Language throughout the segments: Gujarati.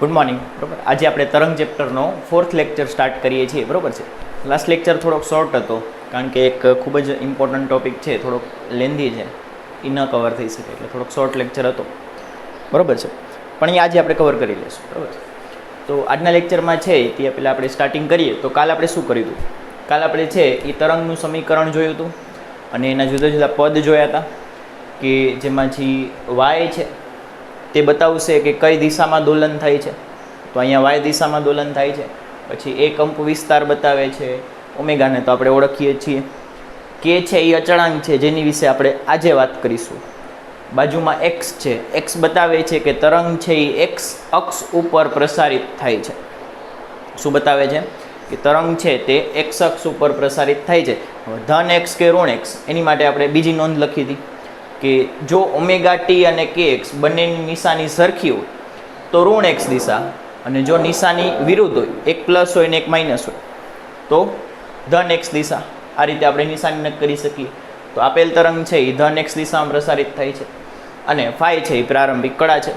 Good morning. બરાબર, આજે આપણે તરંગ ચેપ્ટરનો 4th લેક્ચર સ્ટાર્ટ કરીએ છીએ. બરાબર છે. લાસ્ટ લેક્ચર થોડોક શોર્ટ હતો કારણ કે એક ખૂબ જ ઇમ્પોર્ટન્ટ ટોપિક છે, થોડોક લેન્ધી છે, એ ન કવર થઈ શકે એટલે થોડોક શોર્ટ લેક્ચર હતો. બરાબર છે, પણ એ આજે આપણે કવર કરી લઈશું. બરાબર. તો આજના લેક્ચરમાં છે તે પહેલાં આપણે સ્ટાર્ટિંગ કરીએ તો કાલ આપણે શું કર્યું હતું? કાલ આપણે છે એ તરંગનું સમીકરણ જોયું હતું અને એના જુદા જુદા પદ જોયા હતા કે જેમાંથી વાય છે તે બતાવશે કે કઈ દિશામાં દોલન થાય છે. તો અહીંયા વાય દિશામાં દોલન થાય છે. પછી એ કંપ વિસ્તાર બતાવે છે. ઓમેગાને તો આપણે ઓળખીએ છીએ. કે છે એ અચળાંક છે જેની વિશે આપણે આજે વાત કરીશું. બાજુમાં એક્સ છે, એક્સ બતાવે છે કે તરંગ છે એ એક્સ અક્ષ ઉપર પ્રસારિત થાય છે. શું બતાવે છે? કે તરંગ છે તે એક્સ અક્ષ ઉપર પ્રસારિત થાય છે. ધન એક્સ કે ઋણ એક્સ એની માટે આપણે બીજી નોંધ લખી હતી કે જો ઓમેગા ટી અને કે એક્સ બંનેની નિશાની સરખી હોય તો ઋણ એક્સ દિશા, અને જો નિશાની વિરુદ્ધ હોય, એક પ્લસ હોય ને એક માઇનસ હોય તો ધન એક્સ દિશા. આ રીતે આપણે નિશાની નક્કી કરી શકીએ. તો આપેલ તરંગ છે એ ધન એક્સ દિશામાં પ્રસારિત થાય છે અને ફાઈ છે એ પ્રારંભિક કળા છે.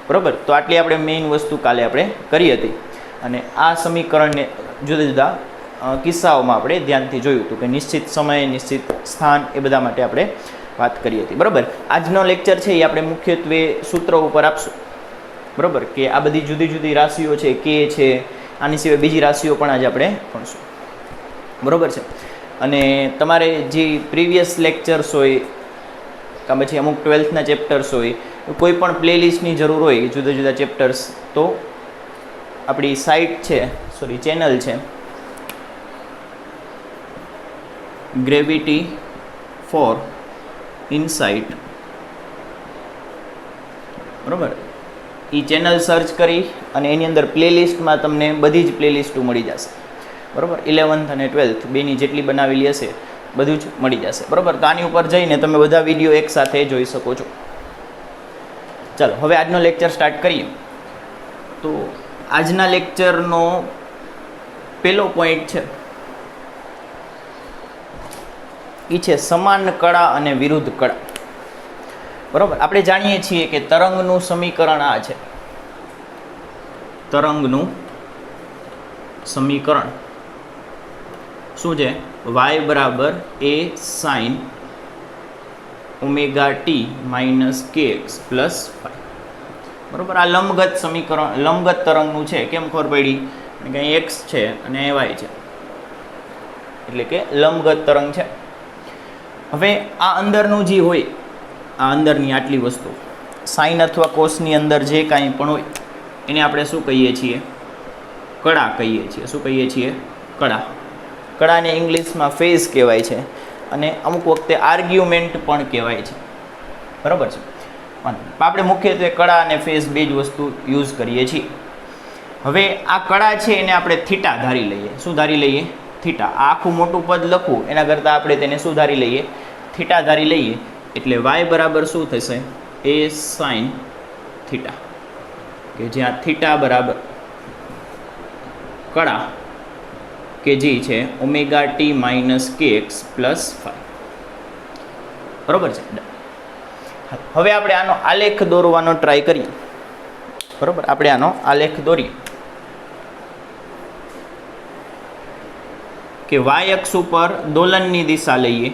બરાબર. તો આટલી આપણે મેઇન વસ્તુ કાલે આપણે કરી હતી અને આ સમીકરણને જુદા જુદા કિસ્સાઓમાં આપણે ધ્યાનથી જોયું હતું કે નિશ્ચિત સમય, નિશ્ચિત સ્થાન એ બધા માટે આપણે વાત કરી હતી. બરાબર. આજનો લેક્ચર છે એ આપણે મુખ્યત્વે સૂત્રો ઉપર આપશું. બરાબર, કે આ બધી જુદી જુદી રાશિઓ છે, કે છે, આની સિવાય બીજી રાશિઓ પણ આજે આપણે ભણશું. બરાબર છે. અને તમારે જે પ્રીવિયસ લેક્ચર્સ હોય કે પછી અમુક 12થના ચેપ્ટર્સ હોય, કોઈ પણ પ્લેલિસ્ટની જરૂર હોય જુદા જુદા ચેપ્ટર્સ, તો આપણી સાઇટ છે, ચેનલ છે ગ્રેવિટી ફોર ઇનસાઇટ. બરાબર. એ ચેનલ સર્ચ કરી અને એની અંદર પ્લેલિસ્ટમાં તમને બધી જ પ્લેલિસ્ટો મળી જશે. બરાબર. 11th અને 12th બેની જેટલી બનાવેલી હશે બધું જ મળી જશે. બરાબર. તો આની ઉપર જઈને તમે બધા વિડીયો એકસાથે જોઈ શકો છો. ચાલો હવે આજનો લેક્ચર સ્ટાર્ટ કરીએ. તો આજના લેક્ચરનો પહેલો પોઈન્ટ છે એ છે સમાન કળા અને વિરુદ્ધ કળા. બરાબર. આપણે જાણીએ છીએ કે તરંગનું સમીકરણ આ છે. તરંગનું સમીકરણ શું છે? વાય બરાબર A sine omega T minus K X plus phi. બરાબર. આ લંબગત સમીકરણ, લંબગત તરંગનું છે. કેમ ખબર પડી? કે અહીં એક્સ છે અને વાય છે, એટલે કે લંબગત તરંગ છે. હવે આ અંદરનું જે હોય, આ અંદરની આટલી વસ્તુ સાઇન અથવા કોસની અંદર જે કાંઈ પણ હોય એને આપણે શું કહીએ છીએ? કળા કહીએ છીએ. શું કહીએ છીએ? કળા. કળાને ઇંગ્લિશમાં ફેઝ કહેવાય છે અને અમુક વખતે આર્ગ્યુમેન્ટ પણ કહેવાય છે. બરાબર છે. આપણે મુખ્યત્વે કળા અને ફેઝ બે જ વસ્તુ યુઝ કરીએ છીએ. હવે આ કળા છે એને આપણે થીટા ધારી લઈએ. શું ધારી લઈએ? થીટા. આ આખું મોટું પદ લખવું એના કરતાં આપણે તેને શું ધારી લઈએ? થીટા ધારી લઈએ. એટલે વાય બરાબર શું થશે? એ સાઇન થીટા, કે જ્યાં થીટા બરાબર કળા કે જે છે omega T minus K X plus phi. બરાબર છે. હવે આપણે આનો આલેખ દોરવાનો ટ્રાય કરીએ. બરાબર. આપણે આનો આલેખ દોરીએ કે વાય અક્ષ ઉપર દોલનની દિશા લઈએ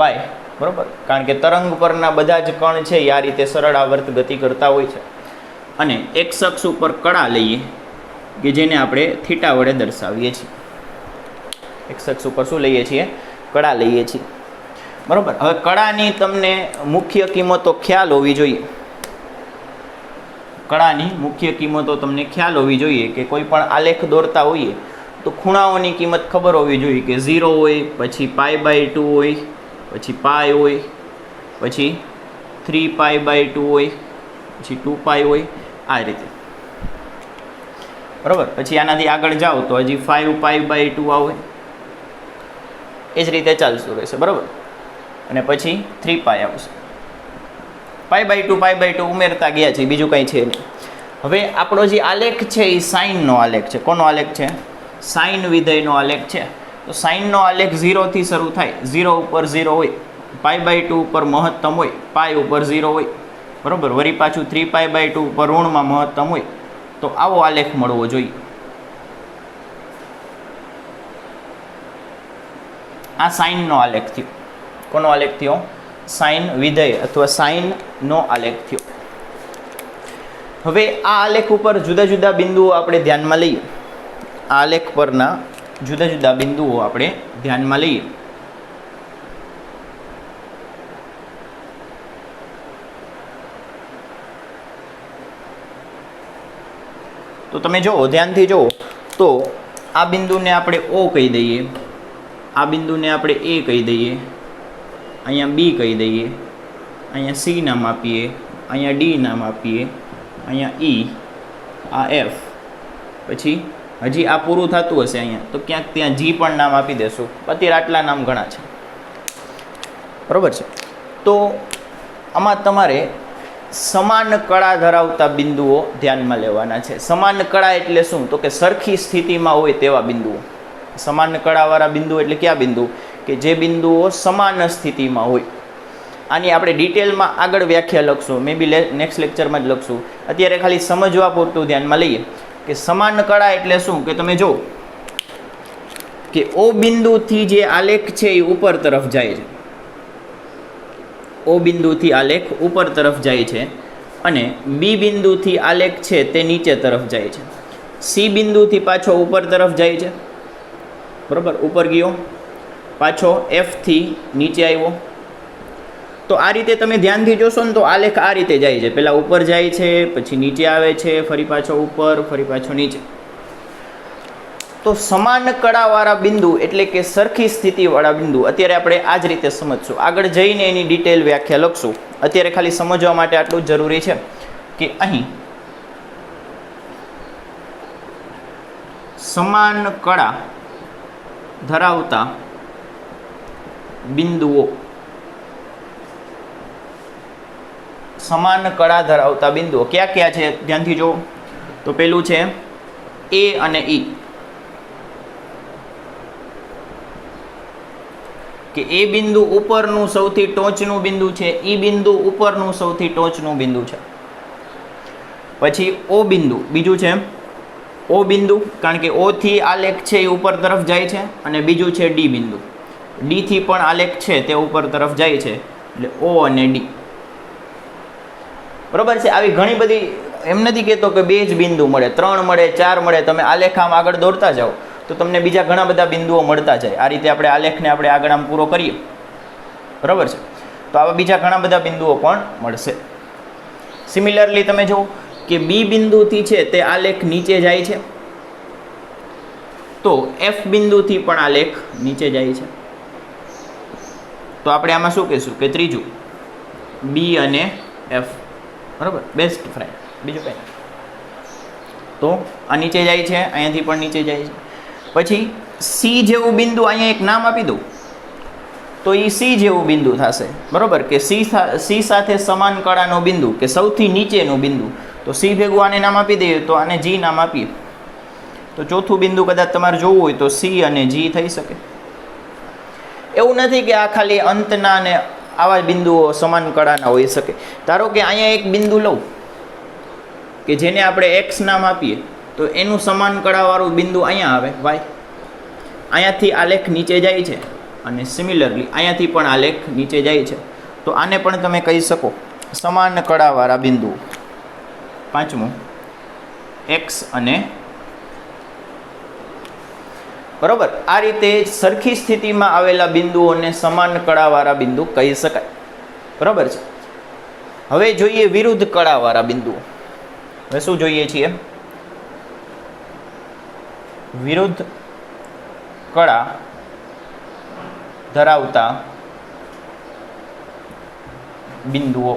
વાય. બરાબર. કારણ કે તરંગ પરના બધા જ કણ છે એ આ રીતે સરળ આવર્ત ગતિ કરતા હોય છે. અને એક્સ અક્ષ ઉપર કળા લઈએ કે જેને આપણે થીટા વડે દર્શાવીએ છીએ. એક્સ અક્ષ ઉપર શું લઈએ છીએ? કળા લઈએ છીએ. બરાબર. હવે કળાની તમને મુખ્ય કિંમતો ખ્યાલ હોવી જોઈએ. કળાની મુખ્ય કિંમતો તમને ખ્યાલ હોવી જોઈએ કે કોઈ પણ આલેખ દોરતા હોઈએ તો ખૂણાઓની કિંમત ખબર હોવી જોઈએ કે 0 હોય, પછી π/2 હોય, પછી પાય હોય, પછી 3π/2 હોય, પછી 2π હોય, આ રીતે. બરાબર. પછી આનાથી આગળ જાઓ તો હજી 5π/2 આવે, એ જ રીતે ચાલતું રહેશે. બરાબર. અને પછી 3π આવશે. π/2 ઉમેરતા ગયા છે, બીજું કંઈ છે નહીં. હવે આપણો જે આલેખ છે એ સાઇનનો આલેખ છે. કોનો આલેખ છે? સાઇન વિધેયનો આલેખ છે. તો સાઇનનો આલેખ 0 થી શરૂ થાય. 0 ઉપર 0 હોય, π/2 ઉપર મહત્તમ હોય, પાય ઉપર 0 હોય. બરાબર. વળી પાછું 3π/2 ઉપર ઋણમાં મહત્તમ હોય, તો આવો આલેખ મળવો જોઈએ. આ સાઇનનો આલેખ થયો. કોનો આલેખ થયો? સાઇન વિધેય અથવા સાઇનનો આલેખ થયો. હવે આ આલેખ ઉપર જુદા જુદા બિંદુઓ આપણે ધ્યાનમાં લઈએ. આ આલેખ પરના જુદા જુદા બિંદુઓ આપણે ધ્યાનમાં લઈએ. તો તમે જુઓ, ધ્યાનથી જુઓ તો આ બિંદુને આપણે O કહી દઈએ, આ બિંદુને આપણે A કહી દઈએ, અહીંયા B કહી દઈએ, અહીંયા C નામ આપીએ, અહીંયા D નામ આપીએ, અહીંયા E, આ F, પછી હજી આ પૂરું થતું હશે અહીંયા તો ક્યાંક ત્યાં G પણ નામ આપી દેશું. અત્યારે આટલા નામ ઘણા છે, બરાબર છે. તો આમાં તમારે સમાન કળા ધરાવતા બિંદુઓ ધ્યાનમાં લેવાના છે. સમાન કળા એટલે શું? તો કે સરખી સ્થિતિમાં હોય તેવા બિંદુઓ. સમાન કળાવાળા બિંદુ એટલે કયા બિંદુ? કે જે બિંદુઓ સમાન સ્થિતિમાં હોય. આની આપણે ડિટેલમાં આગળ વ્યાખ્યા લખશું, મે બી નેક્સ્ટ લેક્ચરમાં જ લખશું. અત્યારે ખાલી સમજવા પૂરતું ધ્યાનમાં લઈએ કે સમાન કળા એટલે શું. કે તમે જો કે O બિંદુથી જે આલેખ છે એ ઉપર તરફ જાય છે. O બિંદુથી આલેખ ઉપર તરફ જાય છે અને B બિંદુથી આલેખ છે તે નીચે તરફ જાય છે. C બિંદુથી પાછો ઉપર તરફ જાય છે, બરાબર, ઉપર ગયો, પાછો F થી નીચે આવ્યો. તો આ રીતે તમે ધ્યાનથી જોશો ને તો આલેખ આ રીતે જાય છે. પહેલાં ઉપર જાય છે, પછી નીચે આવે છે, ફરી પાછો ઉપર, ફરી પાછો નીચે. તો સમાન કળાવાળા બિંદુ એટલે કે સરખી સ્થિતિવાળા બિંદુ અત્યારે આપણે આ જ રીતે સમજશું. આગળ જઈને એની ડિટેલ વ્યાખ્યા લખશું. અત્યારે ખાલી સમજવા માટે આટલું જ જરૂરી છે કે અહીં સમાન કળા ધરાવતા બિંદુઓ, સમાન કળા ધરાવતા બિંદુઓ કયા કયા છે ધ્યાનથી જુઓ. તો પેલું છે A અને E. કે એ બિંદુ ઉપરનું સૌથી ટોચનું બિંદુ છે, E બિંદુ ઉપરનું સૌથી ટોચનું બિંદુ છે. પછી O બિંદુ, બીજું છે O બિંદુ, કારણ કે O થી આલેખ છે એ ઉપર તરફ જાય છે. અને બીજું છે D બિંદુ, D થી પણ આલેખ છે તે ઉપર તરફ જાય છે, એટલે O અને D. બરોબર છે. આવી ઘણી બધી, એમ નથી કહેતો કે બે જ બિંદુ મળે, 3 મળે, 4 મળે. તમે આલેખ આમ આગળ દોરતા જાઓ તો તમને બીજા ઘણા બધા બિંદુઓ મળતા જાય. આ રીતે આપણે આલેખને આપણે આગળ આમ પૂરો કરીએ, બરાબર છે, તો આવા બીજા ઘણા બધા બિંદુઓ પણ મળશે. સિમિલરલી તમે જુઓ કે B બિંદુથી છે તે આલેખ નીચે જાય છે, તો F બિંદુથી પણ આલેખ નીચે જાય છે. તો આપણે આમાં શું કહીશું કે ત્રીજું B અને F, બરાબર, બેસ્ટ ફ્રેન્ડ, બીજું કંઈ. તો આ નીચે જાય છે, અહીંયાથી પણ નીચે જાય છે. પછી C જેવું બિંદુ અહીંયા એક નામ આપી દઉં તો એ C જેવું બિંદુ થશે, બરાબર, કે C સાથે સમાન કળાનો બિંદુ કે સૌથી નીચેનું બિંદુ. તો C ભેગું આને નામ આપી દઈએ તો આને G નામ આપીએ. તો ચોથું બિંદુ કદાચ તમારે જોવું હોય તો C અને G થઈ શકે. એવું નથી કે આ ખાલી અંતના અને આવા બિંદુઓ સમાન કળાના હોઈ શકે. ધારો કે અહીંયા એક બિંદુ લઉં કે જેને આપણે X નામ આપીએ તો એનું સમાન કળાવાળું બિંદુ અહીંયા આવે Y. અહીંયાથી આલેખ નીચે જાય છે અને સિમિલરલી અહીંયાથી પણ આલેખ નીચે જાય છે. તો આને પણ તમે કહી શકો સમાન કળાવાળા બિંદુ. પાંચમું X અને, બરોબર. આ રીતે સરખી સ્થિતિમાં આવેલા બિંદુઓને સમાન કળાવાળા બિંદુ કહી શકાય, બરાબર છે. હવે જોઈએ વિરુદ્ધ કળાવાળા બિંદુઓ. હવે શું જોઈએ છીએ? વિરુદ્ધ કળા ધરાવતા બિંદુઓ,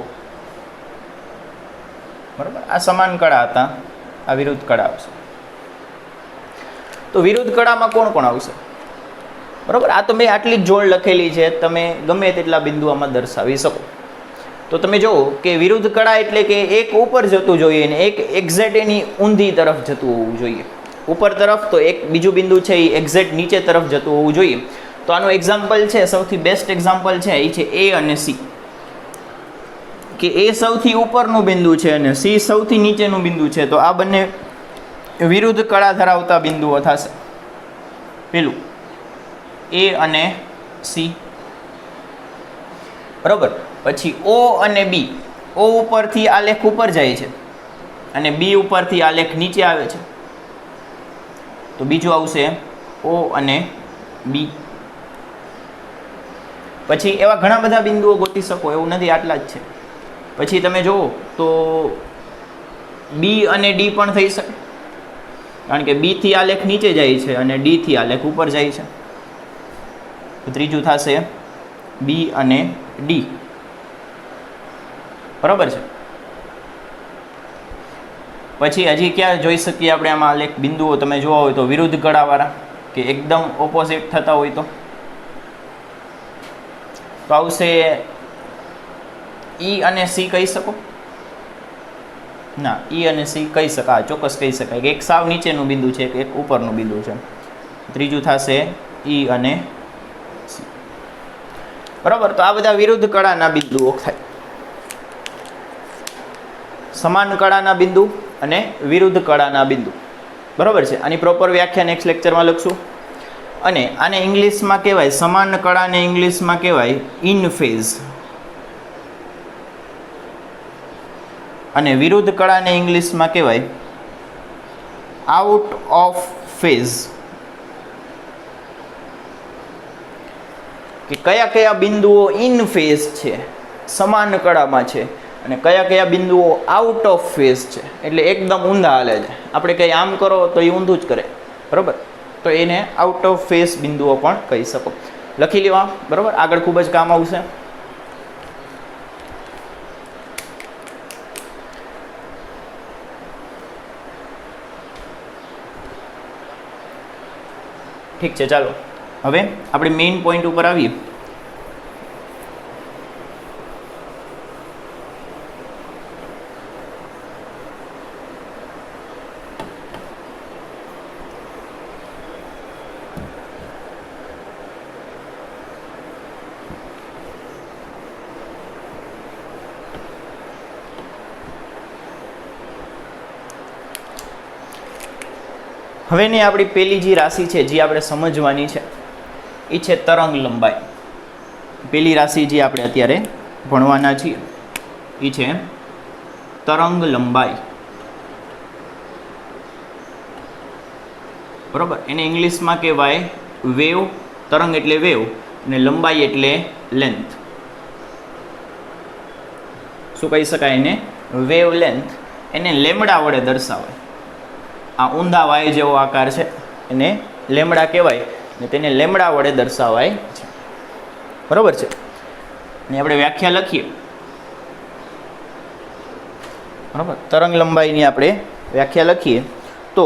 બરાબર. આ સમાન કળા હતા, આ વિરુદ્ધ કળા આવશે. તો વિરુદ્ધ કળામાં કોણ કોણ આવશે? બરાબર. આ તો મેં આટલી જ જોડ લખેલી છે, તમે ગમે તેટલા બિંદુ આમાં દર્શાવી શકો. તો તમે જુઓ કે વિરુદ્ધ કળા એટલે કે એક ઉપર જતું જોઈએ અને એક એક્ઝેક્ટ એની ઊંધી તરફ જતું હોવું જોઈએ. ઉપર તરફ તો એક બીજું બિંદુ છે એ એક્ઝેક્ટ નીચે તરફ જતું હોવું જોઈએ. તો આનું એક્ઝામ્પલ છે, સૌથી બેસ્ટ એક્ઝામ્પલ છે એ છે A અને C. કે A સૌથી ઉપરનું બિંદુ છે અને C સૌથી નીચેનું બિંદુ છે. તો આ બંને વિરુદ્ધ કળા ધરાવતા બિંદુઓ થશે. પેલું એ અને સી, બરાબર. પછી ઓ અને બી. ઓ ઉપરથી આલેખ ઉપર જાય છે અને બી ઉપરથી આલેખ નીચે આવે છે, તો બીજું આવશે ઓ અને બી. પછી એવા ઘણા બધા બિંદુઓ ગોતી શકો, એવું નથી આટલા જ છે. પછી તમે જુઓ તો બી અને ડી પણ થઈ શકે, કારણ કે બી થી આલેખ નીચે જાય છે અને ડી થી આલેખ ઉપર જાય છે. તો ત્રીજું થશે બી અને ડી, બરાબર છે. પછી હજી ક્યાં જોઈ શકીએ આપણે આમાં આલેખ બિંદુઓ તમે જોવા હોય તો વિરુદ્ધ કળાવાળા, કે એકદમ ઓપોઝિટ થતા હોય તો આવશે ઈ અને સી કહી શકો. ના, ઈ અને સી કહી શકાય, ચોક્કસ કહી શકાય કે એક સાવ નીચેનું બિંદુ છે કે એક ઉપરનું બિંદુ છે. ત્રીજું થશે ઈ અને સી, બરાબર. તો આ બધા વિરુદ્ધ કળાના બિંદુઓ થાય. સમાન કળાના બિંદુ અને વિરુદ્ધ કળાના બિંદુ, બરાબર છે. આની પ્રોપર વ્યાખ્યા નેક્સ્ટ લેક્ચરમાં લખશું. અને આને ઇંગ્લિશમાં કહેવાય, સમાન કળાને ઇંગ્લિશમાં કહેવાય ઇન ફેઝ, અને વિરુદ્ધ કળાને ઇંગ્લિશમાં કહેવાય આઉટ ઓફ ફેઝ. કે કયા કયા બિંદુઓ ઇન ફેઝ છે, સમાન કળામાં છે, અને કયા કયા બિંદુઓ આઉટ ઓફ ફેઝ છે, એટલે એકદમ ઊંધા હાલે છે. આપણે કંઈ આમ કરો તો એ ઊંધું જ કરે, બરાબર. તો એને આઉટ ઓફ ફેઝ બિંદુઓ પણ કહી શકો. લખી લેવા, બરાબર. આગળ ખૂબ જ કામ આવશે. ઠીક છે, ચાલો હવે આપણે મેઇન પોઈન્ટ ઉપર આવીએ. હવેની આપણી પહેલી જે રાશિ છે જે આપણે સમજવાની છે એ છે તરંગ લંબાઈ. પહેલી રાશિ જે આપણે અત્યારે ભણવાના છીએ એ છે તરંગ લંબાઈ, બરાબર. એને ઇંગ્લિશમાં કહેવાય વેવ. તરંગ એટલે વેવ અને લંબાઈ એટલે લેન્થ. શું કહી શકાય એને? Wave length. એને લેમડા વડે દર્શાવાય. આ ઊંધા વાય જેવો આકાર છે એને લેમડા કહેવાય ને તેને લેમડા વડે દર્શાવાય છે, બરાબર છે. અને આપણે વ્યાખ્યા લખીએ, બરાબર. તરંગ લંબાઈની આપણે વ્યાખ્યા લખીએ તો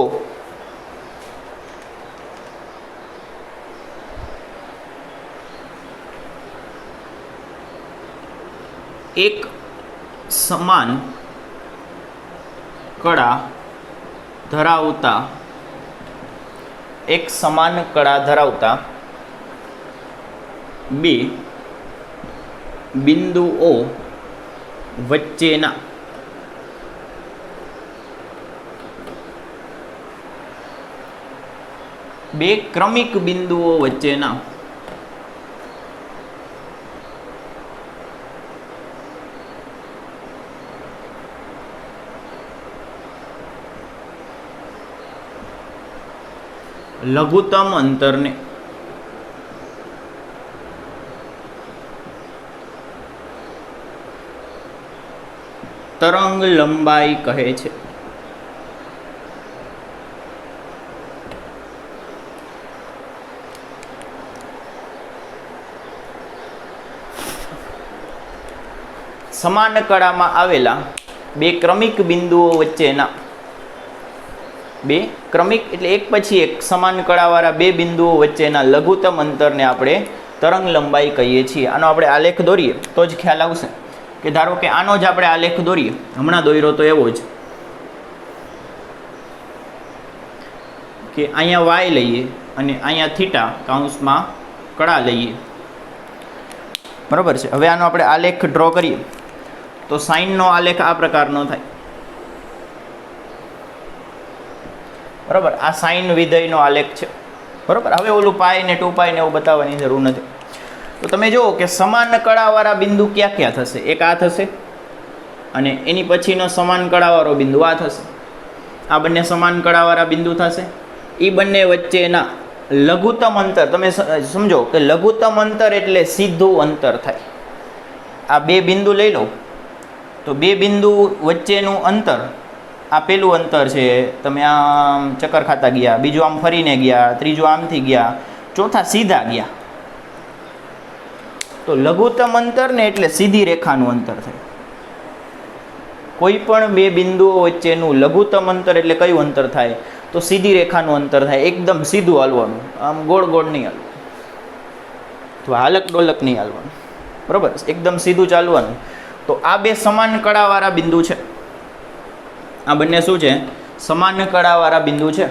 એક સમાન કળા ધરાવતા બે બિંદુઓ વચ્ચેના બે ક્રમિક બિંદુઓ વચ્ચેના લઘુત્તમ અંતરને તરંગ લંબાઈ કહે છે. સમાન કળામાં આવેલા બે ક્રમિક બિંદુઓ વચ્ચેના, બે ક્રમિક એટલે એક પછી એક સમાન કળાવાળા બે બિંદુઓ વચ્ચેના લઘુત્તમ અંતરને આપણે તરંગ લંબાઈ કહીએ છીએ. આનો આપણે આલેખ દોરીએ તો જ ખ્યાલ આવશે. કે ધારો કે આનો જ આપણે આલેખ દોરીએ, હમણાં દોર્યો તો એવો જ, કે અહીંયા વાય લઈએ અને અહીંયા થીટા કૌંસમાં કળા લઈએ, બરાબર છે. હવે આનો આપણે આલેખ ડ્રો કરીએ તો સાઇનનો આલેખ આ પ્રકારનો થાય. બરાબર. આ સાઇન વિધેયનો આલેખ છે, બરાબર. હવે ઓલું પાય ને 2π ને એવું બતાવવાની જરૂર નથી. તો તમે જુઓ કે સમાન કળાવાળા બિંદુ ક્યાં ક્યાં થશે. એક આ થશે અને એની પછીનો સમાન કળાવાળો બિંદુ આ થશે. આ બંને સમાન કળાવાળા બિંદુ થશે. એ બંને વચ્ચેના લઘુત્તમ અંતર, તમે સમજો કે લઘુત્તમ અંતર એટલે સીધું અંતર થાય. આ બે બિંદુ લઈ લો તો બે બિંદુ વચ્ચેનું અંતર, આ પેલું અંતર છે, તમે આમ ચક્કર ખાતા ગયા, બીજું આમ ફરીને ગયા, ત્રીજું આમથી ગયા, ચોથા સીધા ગયા. તો લઘુત્તમ અંતર ને એટલે સીધી રેખાનું અંતર થાય. કોઈ પણ બે બિંદુઓ વચ્ચેનું લઘુત્તમ અંતર એટલે કયું અંતર થાય? તો સીધી રેખાનું અંતર થાય. એકદમ સીધું હાલવાનું, આમ ગોળ ગોળ નહીં હાલવાનું અથવા હાલક ડોલક નહીં હાલવાનું, બરાબર. એકદમ સીધું ચાલવાનું. તો આ બે સમાન કળાવાળા બિંદુ છે. આ બંને શું છે? સમાન કળાવાળા બિંદુ છે.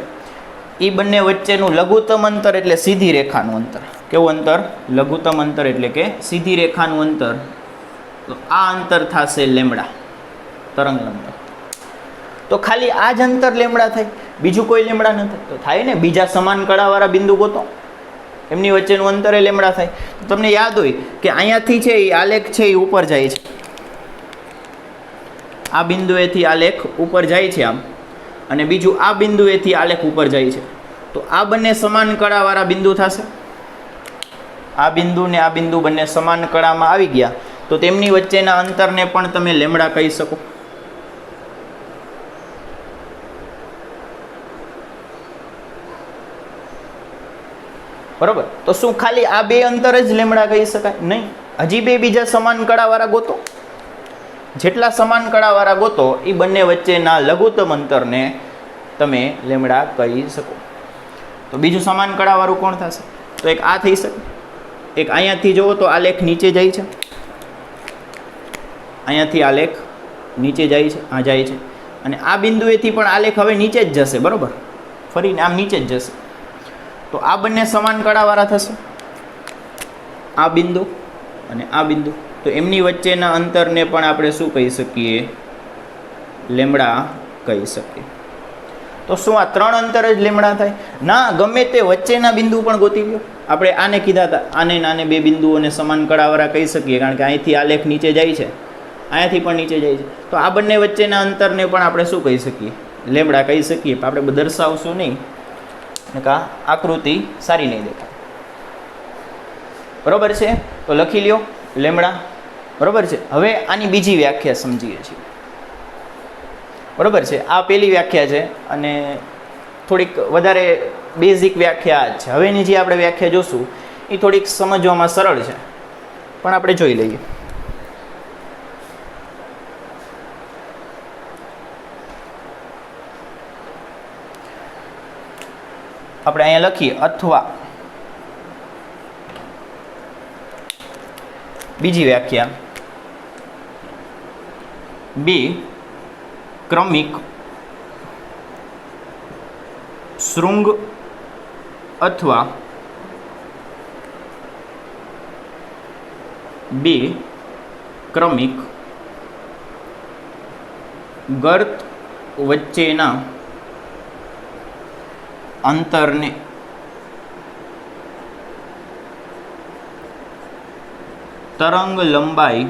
એ બંને વચ્ચેનું લઘુત્તમ અંતર એટલે સીધી રેખાનું અંતર. કેવું અંતર? લઘુત્તમ અંતર એટલે કે સીધી રેખાનું અંતર. તો આ અંતર થશે લેમડા, તરંગ લંબાઈ. તો ખાલી આ જ અંતર લેમડા થાય, બીજું કોઈ લેમડા ન થાય? તો થાય ને. બીજા સમાન કળાવાળા બિંદુ ગોતો, એમની વચ્ચેનું અંતર એ લેમડા થાય. તો તમને યાદ હોય કે અહીંયાથી છે એ આલેખ છે એ ઉપર જાય છે, આ બિંદુએથી આલેખ ઉપર જાય છે આમ, અને બીજું આ બિંદુએથી આલેખ ઉપર જાય છે. તો આ બંને સમાન કળાવાળા બિંદુ થશે. આ બિંદુ ને આ બિંદુ બંને સમાન કળામાં આવી ગયા, તો તેમની વચ્ચેના અંતરને પણ તમે લેમડા કહી શકો. બરોબર. તો શું ખાલી આ બે અંતર જ લેમડા કહી શકાય? નહીં. હજી બે બીજા સમાન કળાવાળા ગોતો. જેટલા સમાન કળાવાળા ગોતો એ બંને વચ્ચેના લઘુત્તમ અંતરને તમે લેમડા કહી શકો. તો બીજું સમાન કળાવાળું કોણ થશે? તો એક આ થઈ શકે. એક અહીંયાથી જુઓ તો આલેખ નીચે જાય છે, અહીંયાથી આલેખ નીચે જાય છે, આ જાય છે, અને આ બિંદુએથી પણ આલેખ હવે નીચે જ જશે, બરોબર. ફરીને આમ નીચે જ જશે. તો આ બંને સમાન કળાવાળા થશે, આ બિંદુ અને આ બિંદુ. તો એમની વચ્ચેના અંતરને પણ આપણે શું કહી શકીએ? લેમડા કહી શકીએ. તો શું આ ત્રણ અંતર જ લેમડા થાય? ના, ગમે તે વચ્ચેના બિંદુ પણ ગોતી લ્યો. આપણે આને કીધા હતા, આને નાને બે બિંદુઓને સમાન કળાવાળા કહી શકીએ, કારણ કે અહીંથી આલેખ નીચે જાય છે, અહીંયાથી પણ નીચે જાય છે. તો આ બંને વચ્ચેના અંતરને પણ આપણે શું કહી શકીએ? લેમડા કહી શકીએ. આપણે દર્શાવશું નહીં, કા આકૃતિ સારી નહીં દેખાય, બરોબર છે. તો લખી લ્યો લેમડા, બરોબર છે. હવે આની બીજી વ્યાખ્યા સમજીએ છીએ, બરોબર છે. આ પહેલી વ્યાખ્યા છે અને થોડીક વધારે બેઝિક વ્યાખ્યા જ છે. હવેની જે આપણે વ્યાખ્યા જોશું એ થોડીક સમજવામાં સરળ છે, પણ આપણે જોઈ લઈએ. આપણે અહીંયા લખીએ અથવા. બીજી વ્યાખ્યા, બે ક્રમિક શૃંગ અથવા બે ક્રમિક ગર્ત વચ્ચેના અંતરને તરંગ લંબાઈ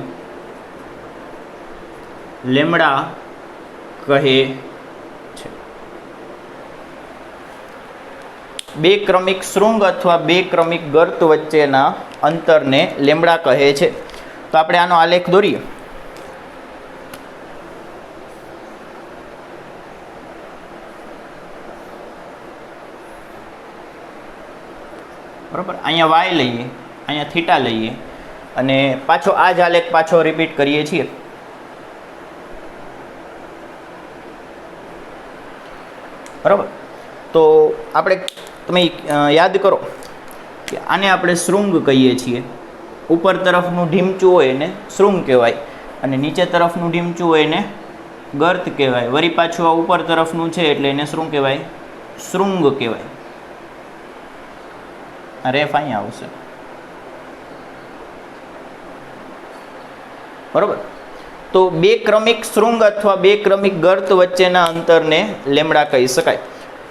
લેમડા કહે છે. બે ક્રમિક શૃંગ અથવા બે ક્રમિક ગર્ત વચ્ચેના અંતરને લેમડા કહે છે. તો આપણે આનો આલેખ દોરીએ. બરાબર. અહીંયા વાય લઈએ, અહીંયા થીટા લઈએ અને પાછો આ જ આલેખ પાછો રિપીટ કરીએ છીએ. બરાબર. તો આપણે તમે યાદ કરો કે આને આપણે શૃંગ કહીએ છીએ. ઉપર તરફનું ઢીમચું હોય એને શૃંગ કહેવાય અને નીચે તરફનું ઢીમચું હોય એને ગર્ત કહેવાય. વળી પાછું આ ઉપર તરફનું છે એટલે એને શું કહેવાય? શૃંગ કહેવાય. આ રેફ અહીંયા આવશે, બરોબર. તો બે ક્રમિક શૃંગ અથવા બે ક્રમિક ગર્ત વચ્ચેના અંતરને લેમડા કહી શકાય.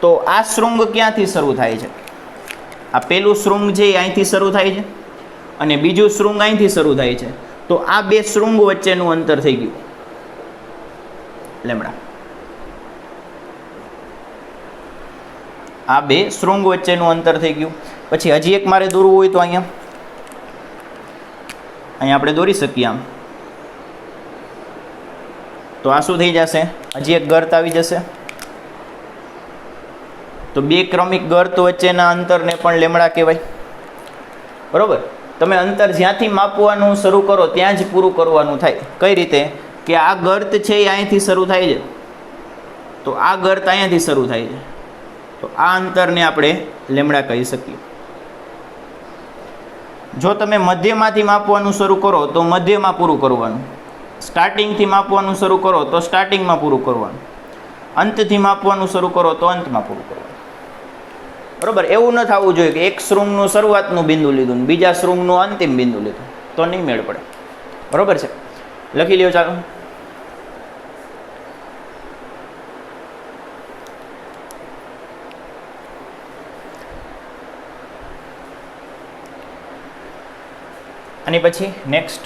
તો આ શૃંગ ક્યાંથી શરૂ થાય છે? આ પેલું શૃંગ છે એ અહીંથી શરૂ થાય છે અને બીજું શૃંગ અહીંથી શરૂ થાય છે. તો આ બે શૃંગ વચ્ચેનું અંતર થઈ ગયું લેમડા. આ બે શૃંગ વચ્ચેનું અંતર થઈ ગયું. પછી હજી એક મારે દોરવું હોય તો અહીંયા આપણે દોરી શકીએ આમ. તો આ શું થઈ જશે? હજી એક ગર્ત આવી જશે. તો બે ક્રમિક ગર્ત વચ્ચેના અંતરને પણ લેમડા કહેવાય. બરોબર. તમે અંતર જ્યાંથી માપવાનું શરૂ કરો ત્યાં જ પૂરું કરવાનું થાય. કઈ રીતે? કે આ ગર્ત છે એ અહીંથી શરૂ થાય છે, તો આ ગર્ત અહીંયાથી શરૂ થાય છે, તો આ અંતરને આપણે લેમડા કહી શકીએ. જો તમે મધ્યમાંથી માપવાનું શરૂ કરો તો મધ્યમાં પૂરું કરવાનું, સ્ટાર્ટિંગથી માપવાનું શરૂ કરો તો સ્ટાર્ટિંગમાં પૂરું કરવાનું, અંતથી માપવાનું શરૂ કરો તો અંતમાં પૂરું કરવાનું. બરોબર. એવું ન થવું જોઈએ કે એક શૃંગનું શરૂઆતનું બિંદુ લીધું ને બીજા શૃંગનું અંતિમ બિંદુ લીધું, તો નહીં મેળ પડે. બરોબર છે. લખી લ્યો ચાલો. અને પછી નેક્સ્ટ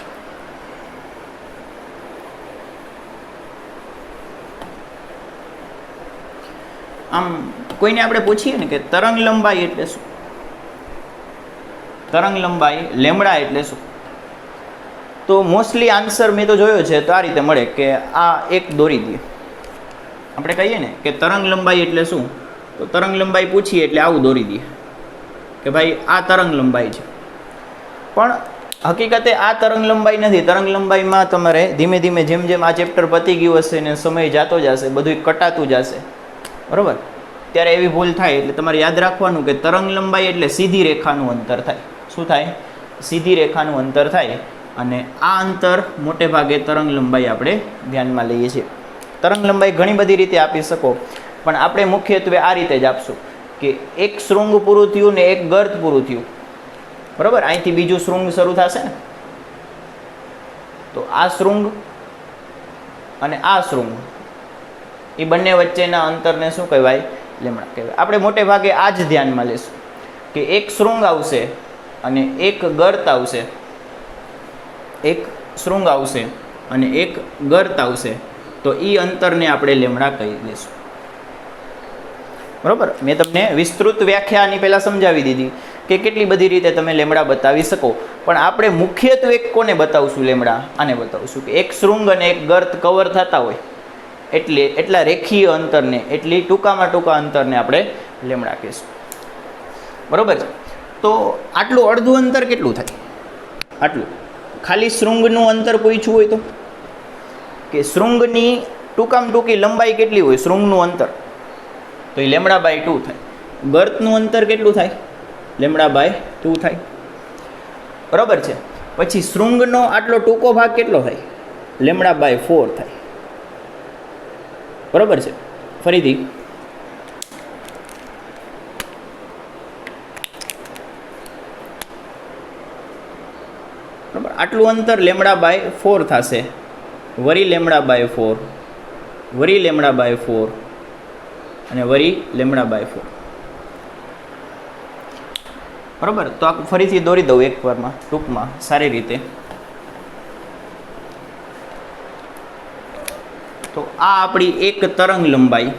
આમ કોઈને આપણે પૂછીએ ને કે તરંગ લંબાઈ એટલે શું? તરંગ લંબાઈ લેમડા એટલે શું? તો મોસ્ટલી આન્સર મેં તો જોયો છે તો આ રીતે મળે કે આ એક દોરી દે. આપણે કહીએ ને કે તરંગ લંબાઈ એટલે શું, તો તરંગ લંબાઈ પૂછીએ એટલે આવું દોરી દે કે ભાઈ આ તરંગ લંબાઈ છે. પણ હકીકતે આ તરંગ લંબાઈ નથી. તરંગ લંબાઈમાં તમારે ધીમે ધીમે જેમ જેમ આ ચેપ્ટર પતી ગયું હશે ને સમય જાતો જશે, બધું કટાતું જશે. બરાબર. ત્યારે એવી ભૂલ થાય. એટલે તમારે યાદ રાખવાનું કે તરંગ લંબાઈ એટલે સીધી રેખાનું અંતર થાય. શું થાય? સીધી રેખાનું અંતર થાય. અને આ અંતર મોટે ભાગે તરંગ લંબાઈ આપણે ધ્યાનમાં લઈએ છીએ. તરંગ લંબાઈ ઘણી બધી રીતે આપી શકો, પણ આપણે મુખ્યત્વે આ રીતે જ આપશું કે એક શૃંગ પૂરું થયું ને એક ગર્ત પૂરું થયું. બરાબર. અહીંથી બીજું શૃંગ શરૂ થશે ને, તો આ શૃંગ અને આ શૃંગ એ બંને વચ્ચેના અંતરને શું કહેવાય? લેમડા કહેવાય. આપણે મોટે ભાગે આ જ ધ્યાનમાં લેશું કે એક શૃંગ આવશે અને એક ગર્ત આવશે, એક શૃંગ આવશે અને એક ગર્ત આવશે, તો એ અંતરને આપણે લેમડા કહી દઈશું. બરાબર. મેં તમને વિસ્તૃત વ્યાખ્યા આની પહેલાં સમજાવી દીધી કે કેટલી બધી રીતે તમે લેમડા બતાવી શકો, પણ આપણે મુખ્યત્વે કોને બતાવશું? લેમડા. આને બતાવશું કે એક શૃંગ અને એક ગર્ત કવર થતા હોય એટલે એટલા રેખીય અંતરને, એટલી ટૂંકામાં ટૂંકા અંતરને આપણે લેમડા કહીશું. બરાબર છે. તો આટલું અડધું અંતર કેટલું થાય? આટલું. ખાલી શૃંગનું અંતર પૂછ્યું હોય તો કે શૃંગની ટૂંકામાં ટૂંકી લંબાઈ કેટલી હોય શૃંગનું અંતર, તો એ લેમડા બાય 2 થાય. ગર્તનું અંતર કેટલું થાય? લેમડા બાય 2 થાય. બરાબર છે. પછી શૃંગનો આટલો ટૂંકો ભાગ કેટલો થાય? લેમડા બાય 4 થાય. બરાબર છે. ફરીથી બરાબર. આટલું અંતર લેમડા બાય 4 થશે. વરી લેમડા બાય 4, વરી લેમડા બાય 4 અને વરી લેમડા બાય 4. બરાબર. તો આ ફરીથી દોરી દઉં એકવારમાં ટૂંકમાં સારી રીતે. તો આ આપણી એક તરંગ લંબાઈ,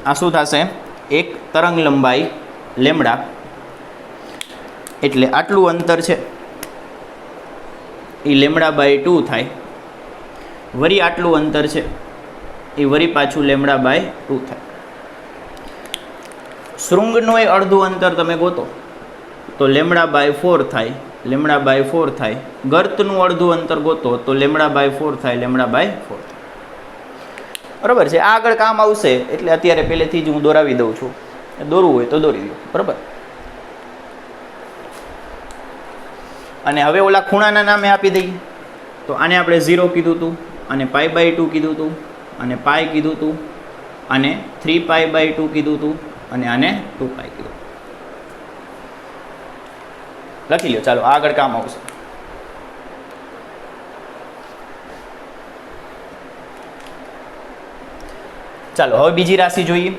આ શું થશે? એક તરંગ લંબાઈ લેમડા. એટલે આટલું અંતર છે એ લેમડા બાય 2 થાય. વરી આટલું અંતર છે એ વરી પાછું લેમડા બાય 2 થાય. શૃંગનું એ અડધું અંતર તમે ગોતો તો લેમડા બાય 4 થાય, લેમડા બાય 4 થાય. ગર્તનું અડધું અંતર ગોતો તો લેમડા બાય 4 થાય, લેમડા બાય 4 થાય. બરાબર છે. આ આગળ કામ આવશે એટલે અત્યારે પહેલેથી જ હું દોરાવી દઉં છું. દોરવું હોય તો દોરી દો. બરાબર. અને હવે ઓલા ખૂણાના નામે આપી દઈએ. તો આને આપણે 0 કીધું હતું, અને પાઈ બાય 2 કીધું હતું, અને પાઈ કીધું હતું, અને 3 પાઈ બાય 2 કીધું હતું, અને આને 2 પાઈ કીધું. લખી લો. ચાલો આગળ કામ આવશે. ચાલો હવે બીજી રાશિ જોઈએ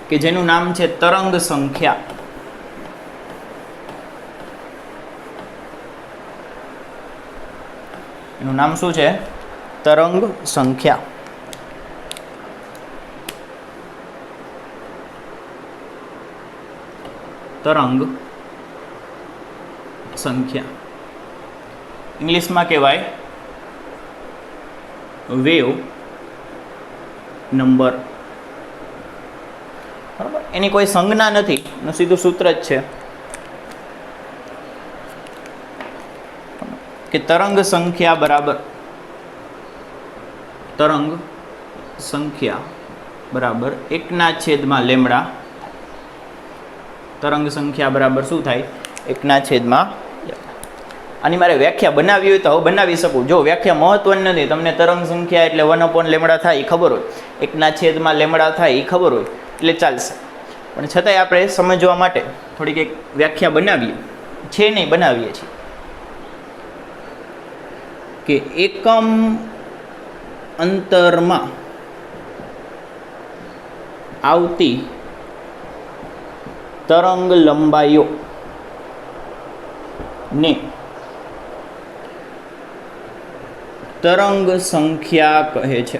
કે જેનું નામ છે તરંગ સંખ્યા. એનું નામ શું છે? તરંગ સંખ્યા. તરંગ સંખ્યા ઇંગ્લિશમાં કહેવાય વેવ નંબર. બરાબર, એની કોઈ સંજ્ઞા નથી, એનું સીધું સૂત્ર જ છે કે તરંગ સંખ્યા બરાબર એકના છેદમાં લેમડા. તરંગ સંખ્યા બરાબર શું થાય? એકના છેદમાં. આની મારે વ્યાખ્યા બનાવવી હોય તો હવે બનાવી શકું. જો વ્યાખ્યા મહત્વની નથી, તમને તરંગ સંખ્યા એટલે 1/λ થાય એ ખબર હોય, એકના છેદમાં લેમડા થાય એ ખબર હોય એટલે ચાલશે. પણ છતાંય આપણે સમજવા માટે થોડીક એક વ્યાખ્યા બનાવીએ છે, નહીં બનાવીએ છીએ કે એકમ અંતરમાં આવતી તરંગ લંબાઈઓ ને તરંગ સંખ્યા કહે છે.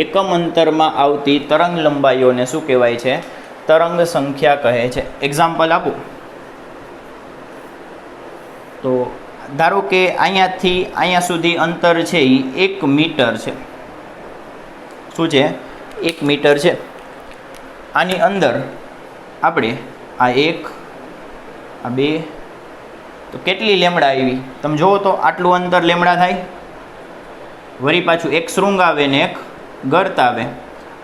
એકમ અંતરમાં આવતી તરંગ લંબાઈઓને શું કહેવાય છે? તરંગ સંખ્યા કહે છે. એક્ઝામ્પલ આપું તો ધારો કે અહીંયાથી અહીંયા સુધી અંતર છે એ 1 મીટર છે. શું છે? 1 મીટર છે. આની અંદર આપણે આ 1 આ 2 તો કેટલી લેમડા આવી? તમે જુઓ તો આટલું અંતર લેમડા થાય. વળી પાછું એક શૃંગ આવે ને એક ગર્ત આવે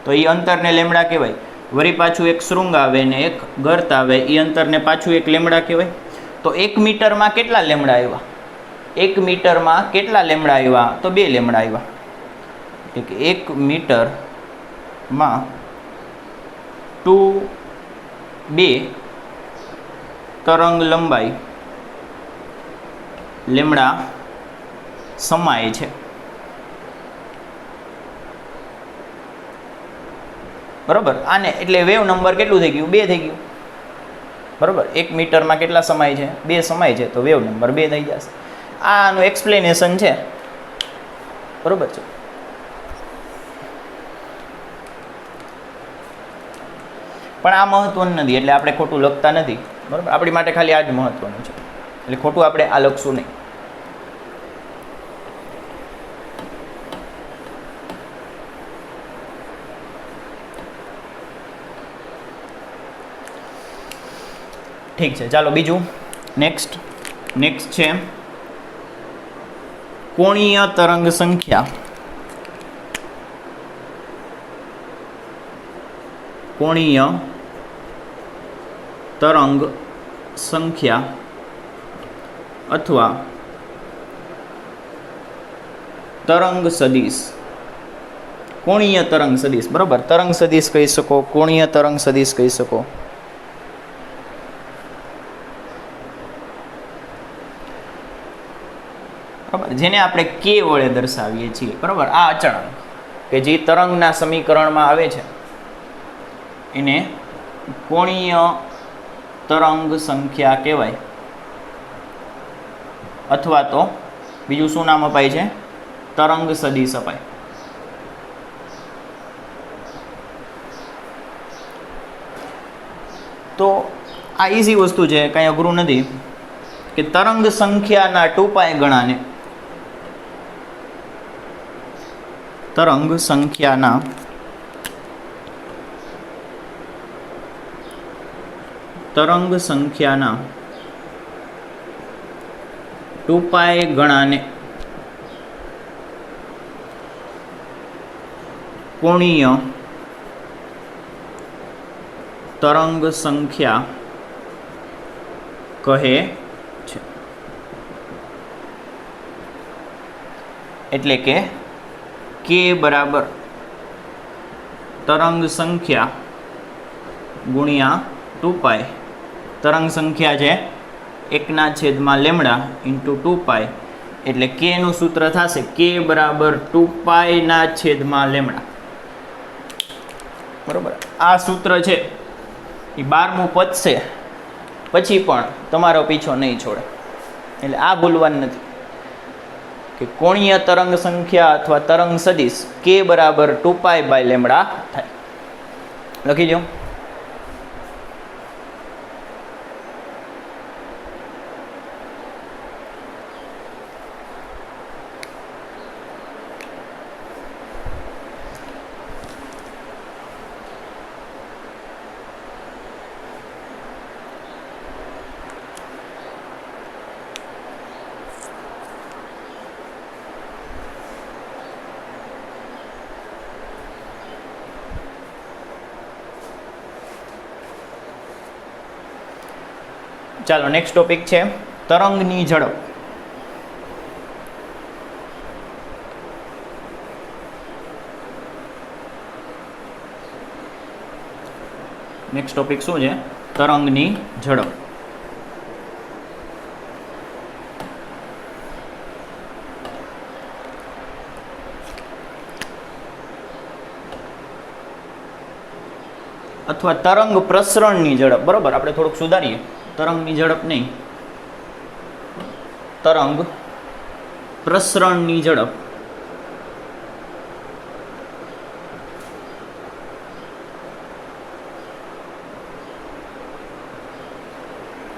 તો એ અંતરને લેમડા કહેવાય. વળી પાછું એક શૃંગ આવે ને એક ગર્ત આવે એ અંતરને પાછું એક લેમડા કહેવાય. તો 1 મીટરમાં કેટલા લેમડા આવ્યા? 1 મીટરમાં કેટલા લેમડા આવ્યા? તો 2 લેમડા આવ્યા. એટલે 1 મીટરમાં 2 તરંગ લંબાઈ લેમડા સમાય છે. બરાબર, આને એટલે વેવ નંબર કેટલું થઈ ગયું? 2 થઈ ગયું. બરાબર, 1 મીટરમાં કેટલા સમાય છે? 2 સમાય છે, તો વેવ નંબર 2 થઈ જશે. આનું એક્સપ્લેનેશન છે. બરાબર છે. પણ આ મહત્વનું નથી એટલે આપણે ખોટું લખતા નથી. બરાબર, આપણી માટે ખાલી આ જ મહત્વનું છે એટલે ખોટું આપણે આ લખશું નહીં. ઠીક છે, ચાલો બીજું નેક્સ્ટ છે કોણીય તરંગ સંખ્યા. કોણીય તરંગ સંખ્યા અથવા તરંગ સદિશ. કોણીય તરંગ સદિશ. બરાબર, તરંગ સદિશ કહી શકો, કોણીય તરંગ સદિશ કહી શકો. બરાબર, જેને આપણે કે વડે દર્શાવીએ છીએ. બરાબર, આ અચળાંક કે જે તરંગના સમીકરણમાં આવે છે એને કોણીય તરંગ સંખ્યા કહેવાય. અથવા તો બીજું શું નામ અપાય છે? તરંગ સદિશ અપાય. તો આ ઈઝી વસ્તુ છે, કાંઈ અઘરું નથી કે તરંગ સંખ્યાના 2π ગણાને તરંગ સંખ્યાના 2π ગણાને કોણીય તરંગ સંખ્યા કહે છે. એટલે કે બરાબર તરંગ સંખ્યા ગુણ્યા 2π. તરંગ સંખ્યા છે 1/λ × 2π એટલે k નું સૂત્ર થશે k બરાબર 2π/λ. બરોબર, આ સૂત્ર છે એ 12મું પતશે પછી પણ તમારો પીછો નહીં છોડે. એટલે આ ભૂલવાનું નથી કે કોણીય તરંગ સંખ્યા અથવા તરંગ સદિશ k બરાબર 2π/λ થાય. લખી દો. ચાલો નેક્સ્ટ ટોપિક છે તરંગની ઝડપ. નેક્સ્ટ ટોપિક શું છે? તરંગની ઝડપ. અથવા તરંગ પ્રસરણની ઝડપ. બરોબર, આપણે થોડુંક સુધારીએ. તરંગની ઝડપ નહીં, તરંગ પ્રસરણની ઝડપ.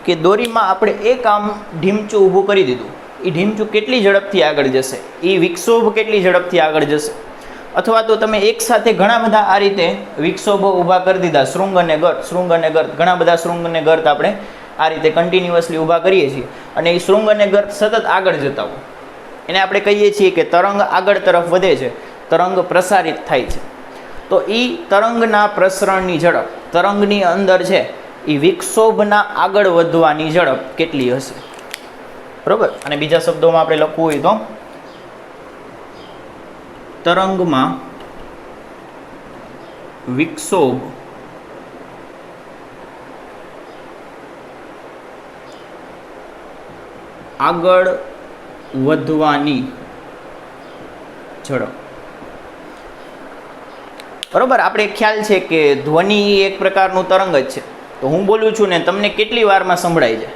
કે દોરીમાં આપણે એક આમ ઢીમચું ઊભું કરી દીધું, એ ઢીમચું કેટલી ઝડપથી આગળ જશે, એ વિક્ષોભ કેટલી ઝડપથી આગળ જશે. અથવા તો તમે એક સાથે ઘણા બધા આ રીતે વિક્ષોભો ઊભા કરી દીધા, શૃંગ અને ગર્ત, શૃંગ અને ગર્ત, ઘણા બધા શૃંગ અને ગર્ત આપણે આ રીતે કન્ટિન્યુઅસલી ઊભા કરીએ છીએ અને એ શૃંગ અને ગર્ત સતત આગળ જતા હોય, એને આપણે કહીએ છીએ કે તરંગ આગળ તરફ વધે છે, તરંગ પ્રસારિત થાય છે. તો એ તરંગના પ્રસરણની ઝડપ, તરંગની અંદર છે એ વિક્ષોભના આગળ વધવાની ઝડપ કેટલી હશે. બરોબર, અને બીજા શબ્દોમાં આપણે લખવું હોય તો તરંગમાં વિક્ષોભ આગળ વધવાની ઝડપ. બરોબર, આપણે ખ્યાલ છે કે ધ્વનિ એક પ્રકારનું તરંગ જ છે. તો હું બોલું છું ને તમને કેટલી વારમાં સંભળાય છે?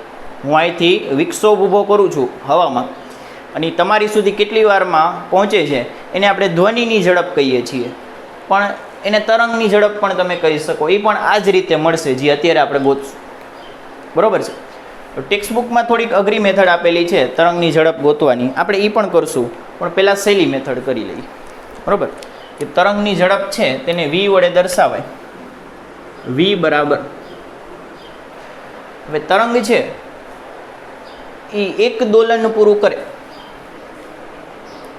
હું અહીંથી વિક્ષોભ ઊભો કરું છું હવામાં અને તમારી સુધી કેટલી વારમાં પહોંચે છે, એને આપણે ધ્વનિની ઝડપ કહીએ છીએ. પણ એને તરંગની ઝડપ પણ તમે કહી શકો, એ પણ આ જ રીતે મળશે જે અત્યારે આપણે ગોતશું. બરોબર છે. તો ટેક્સ્ટ બુકમાં થોડીક અઘરી મેથડ આપેલી છે તરંગની ઝડપ ગોતવાની, આપણે એ પણ કરશું, પણ પહેલાં સહેલી મેથડ કરી લઈએ. બરોબર, કે તરંગની ઝડપ છે તેને v વડે દર્શાવાય. v બરાબર, હવે તરંગ છે એ એક દોલન પૂરું કરે,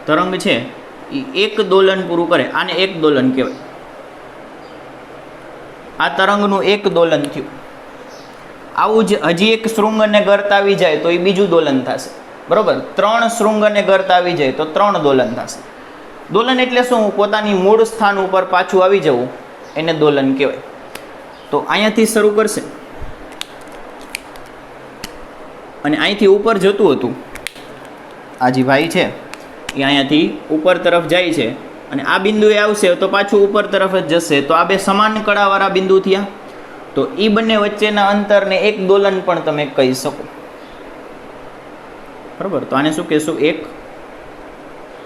તરંગ છે એ એક દોલન પૂરું કરે, આને એક દોલન કહેવાય. આ તરંગનું એક દોલન થયું. આવું જ હજી એક શૃંગ અને ગર્ત આવી જાય તો એ બીજું દોલન થશે. બરોબર, 3 શૃંગ અને ગર્ત આવી જાય તો 3 દોલન થશે. દોલન એટલે શું? પોતાની મૂળ સ્થાન ઉપર પાછું આવી જવું, એને દોલન કહેવાય. તો અહીંયાથી શરૂ કરશે અને અહીંથી ઉપર જતું હતું, આ જે ભાઈ છે એ અહીંયાથી ઉપર તરફ જાય છે અને આ બિંદુએ આવશે તો પાછું ઉપર તરફ જ જશે. તો આ બે સમાન કળાવાળા બિંદુ થયા. તો એ બંને વચ્ચેના અંતરને એક દોલન પણ તમે કહી શકો. બરાબર, તો આને શું કહેશું? એક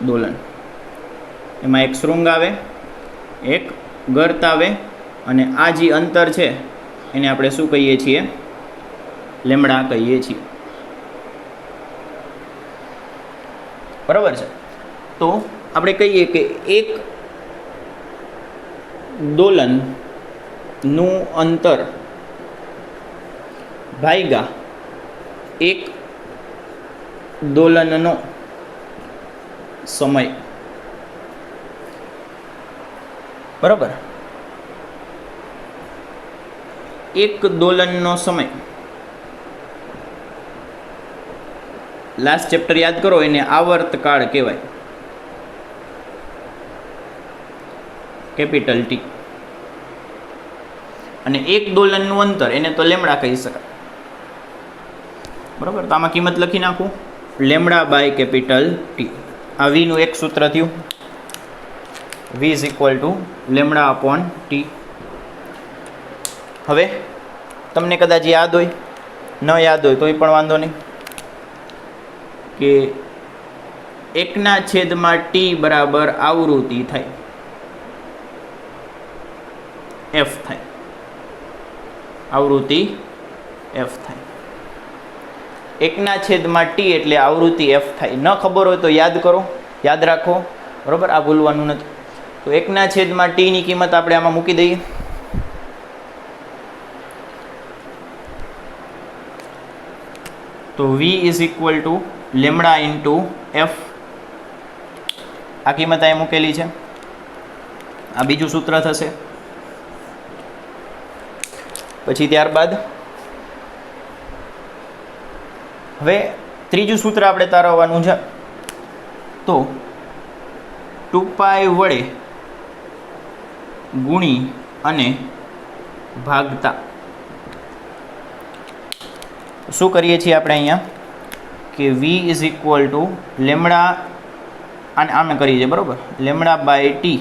દોલન. એમાં એક શૃંગ આવે, એક ગર્ત આવે અને આ જે અંતર છે એને આપણે શું કહીએ છીએ? લેમડા કહીએ છીએ. બરાબર છે. તો આપણે કહીએ કે એક દોલનનું અંતર ભાગ્યા એક દોલનનો સમય. બરાબર, એક દોલનનો સમય. લાસ્ટ ચેપ્ટર યાદ કરો, એને આવર્તકાળ કહેવાય, કેપિટલ ટી. અને એક દોલનનું અંતર એને તો લેમડા કહી શકાય. બરાબર, તો આમાં કિંમત લખી નાખું. Lambda by capital T. આ વીનું એક સૂત્ર થયું, V is equal to lambda upon T. હવે તમને કદાચ યાદ હોય, ન યાદ હોય તોય પણ વાંધો નહીં, કે 1/t બરાબર આવૃત્તિ થાય, એફ થાય, આવૃત્તિ એફ થાય. 1/t એટલે આવૃત્તિ એફ થાય. ન ખબર હોય તો યાદ કરો, યાદ રાખો, બરાબર, આ ભૂલવાનું નથી. તો 1/t ની કિંમત આપણે આમાં મૂકી દઈએ. તો v is equal to lambda into F, આ કિંમત અહીં મૂકેલી છે. આ બીજું સૂત્ર થશે. પછી ત્યારબાદ હવે ત્રીજું સૂત્ર આપણે તારવવાનું છે. તો 2π વડે ગુણી અને ભાગતા શું કરીએ છીએ આપણે અહીંયા, કે v is equal to lambda, અને આમે કરીએ છીએ, બરાબર, lambda by T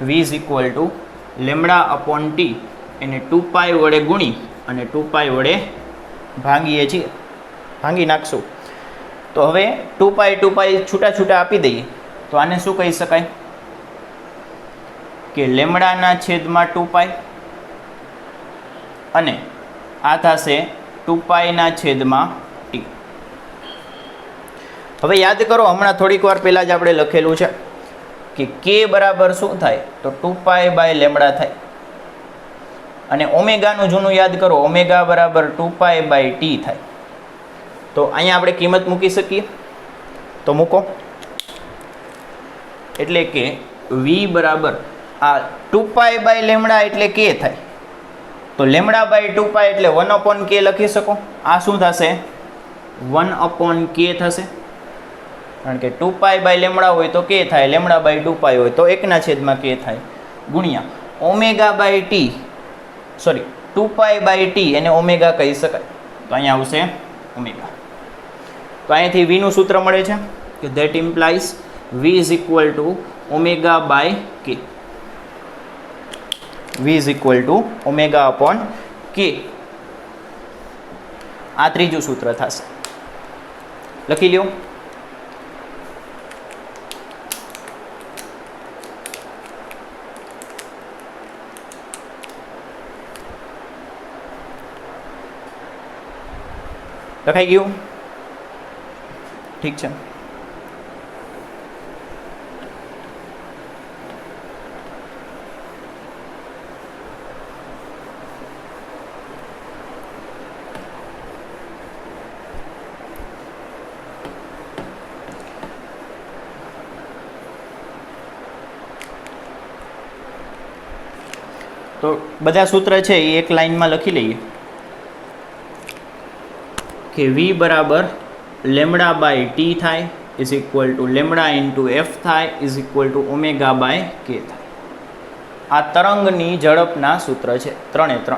v is equal to lambda upon T એને 2π વડે ગુણી અને 2π વડે ભાંગીએ છીએ, ભાંગી નાખશું. તો હવે 2π છૂટા છૂટા આપી દઈએ તો આને શું કહી શકાય, કે લેમડાના છેદમાં 2π અને આ થશે 2π ના છેદમાં ટી. હવે યાદ કરો, હમણાં થોડીક વાર પહેલાં જ આપણે લખેલું છે કે k બરાબર શું થાય, તો 2π બાય લેમડા થાય. અને ઓમેગાનું જૂનું યાદ કરો, ઓમેગા બરાબર 2π બાય ટી થાય. તો અહીંયા આપણે કિંમત મૂકી શકીએ, તો મૂકો. એટલે કે v બરાબર આ 2π બાય લેમડા એટલે k થાય, તો લેમડા બાય 2π એટલે 1/k લખી શકો. આ શું થશે, 1/k થશે, કારણ કે 2π બાય લેમડા હોય તો k થાય, લેમડા બાય 2π હોય તો 1/k થાય, ગુણ્યા omega by T, sorry 2π by T એને ઓમેગા કહી શકાય. તો અહીંયા આવશે ઓમેગા. તો અહીંયાથી v નું સૂત્ર મળે છે કે that implies v is equal to omega by K, v is equal to omega upon K. આ ત્રીજું સૂત્ર થશે, લખી લ્યો. લખાઈ ગયું? ઠીક છે. તો બધા સૂત્ર છે એ એક લાઈનમાં લખી લઈએ કે v બરાબર લેમડા બાય ટી થાય is equal to lambda into F થાય is equal to omega by K થાય. આ તરંગની ઝડપના સૂત્ર છે, 3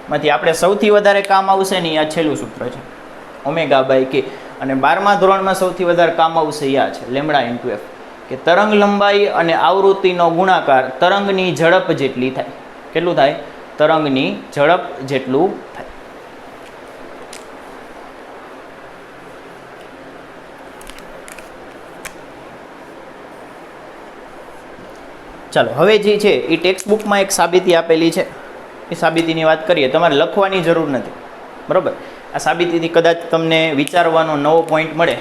માંથી આપણે સૌથી વધારે કામ આવશે ને આ છેલ્લું સૂત્ર છે, ઓમેગા બાય કે. અને 12મા ધોરણમાં સૌથી વધારે કામ આવશે આ છે લેમડા ઇન્ટુ એફ, કે તરંગ લંબાઈ અને આવૃત્તિનો ગુણાકાર તરંગની ઝડપ જેટલી થાય. કેટલું થાય? તરંગની ઝડપ જેટલું થાય. ચાલો હવે જે છે એ ટેક્સ્ટ બુકમાં એક સાબિતી આપેલી છે, એ સાબિતીની વાત કરીએ. તમારે લખવાની જરૂર નથી, બરાબર. આ સાબિતીથી કદાચ તમને વિચારવાનો નવો પોઈન્ટ મળે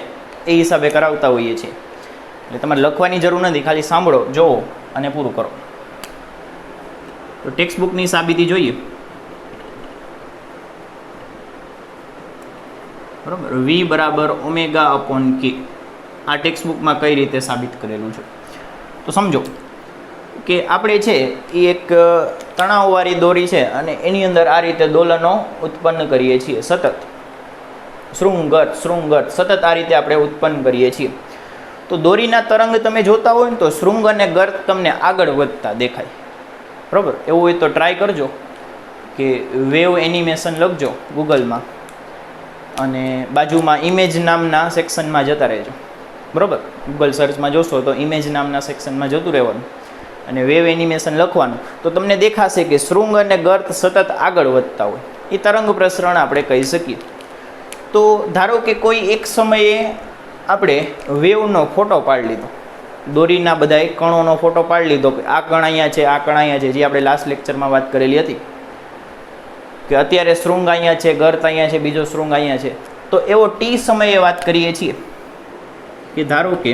એ હિસાબે કરાવતા હોઈએ છીએ, એટલે તમારે લખવાની જરૂર નથી, ખાલી સાંભળો, જોવો અને પૂરું કરો. તો ટેક્સ્ટ બુકની સાબિતી જોઈએ, બરાબર. v બરાબર ઓમેગા અપોન કે. આ ટેક્સ્ટ બુકમાં કઈ રીતે સાબિત કરેલું છે તો સમજો કે આપણે છે એ એક તણાવવાળી દોરી છે અને એની અંદર આ રીતે દોલનો ઉત્પન્ન કરીએ છીએ, સતત શૃંગત સતત આ રીતે આપણે ઉત્પન્ન કરીએ છીએ. તો દોરીના તરંગ તમે જોતા હોય ને તો શૃંગ અને ગર્ત તમને આગળ વધતા દેખાય, બરાબર. એવું હોય તો ટ્રાય કરજો કે વેવ એનિમેશન લખજો ગૂગલમાં અને બાજુમાં ઇમેજ નામના સેક્શનમાં જતા રહેજો, બરાબર. ગૂગલ સર્ચમાં જોશો તો ઇમેજ નામના સેક્શનમાં જતું રહેવાનું અને વેવ એનિમેશન લખવાનું, તો તમને દેખાશે કે શૃંગ અને ગર્ત સતત આગળ વધતા હોય. એ તરંગ પ્રસરણ આપણે કહી શકીએ. તો ધારો કે કોઈ એક સમયે આપણે વેવનો ફોટો પાડી લીધો, દોરીના બધા કણોનો ફોટો પાડી લીધો કે આ કણ અહીંયા છે, આ કણ અહીંયા છે, જે આપણે લાસ્ટ લેક્ચરમાં વાત કરેલી હતી કે અત્યારે શૃંગ અહીંયા છે, ગર્ત અહીંયા છે, બીજો શૃંગ અહીંયા છે. તો એવો ટી સમયે વાત કરીએ છીએ કે ધારો કે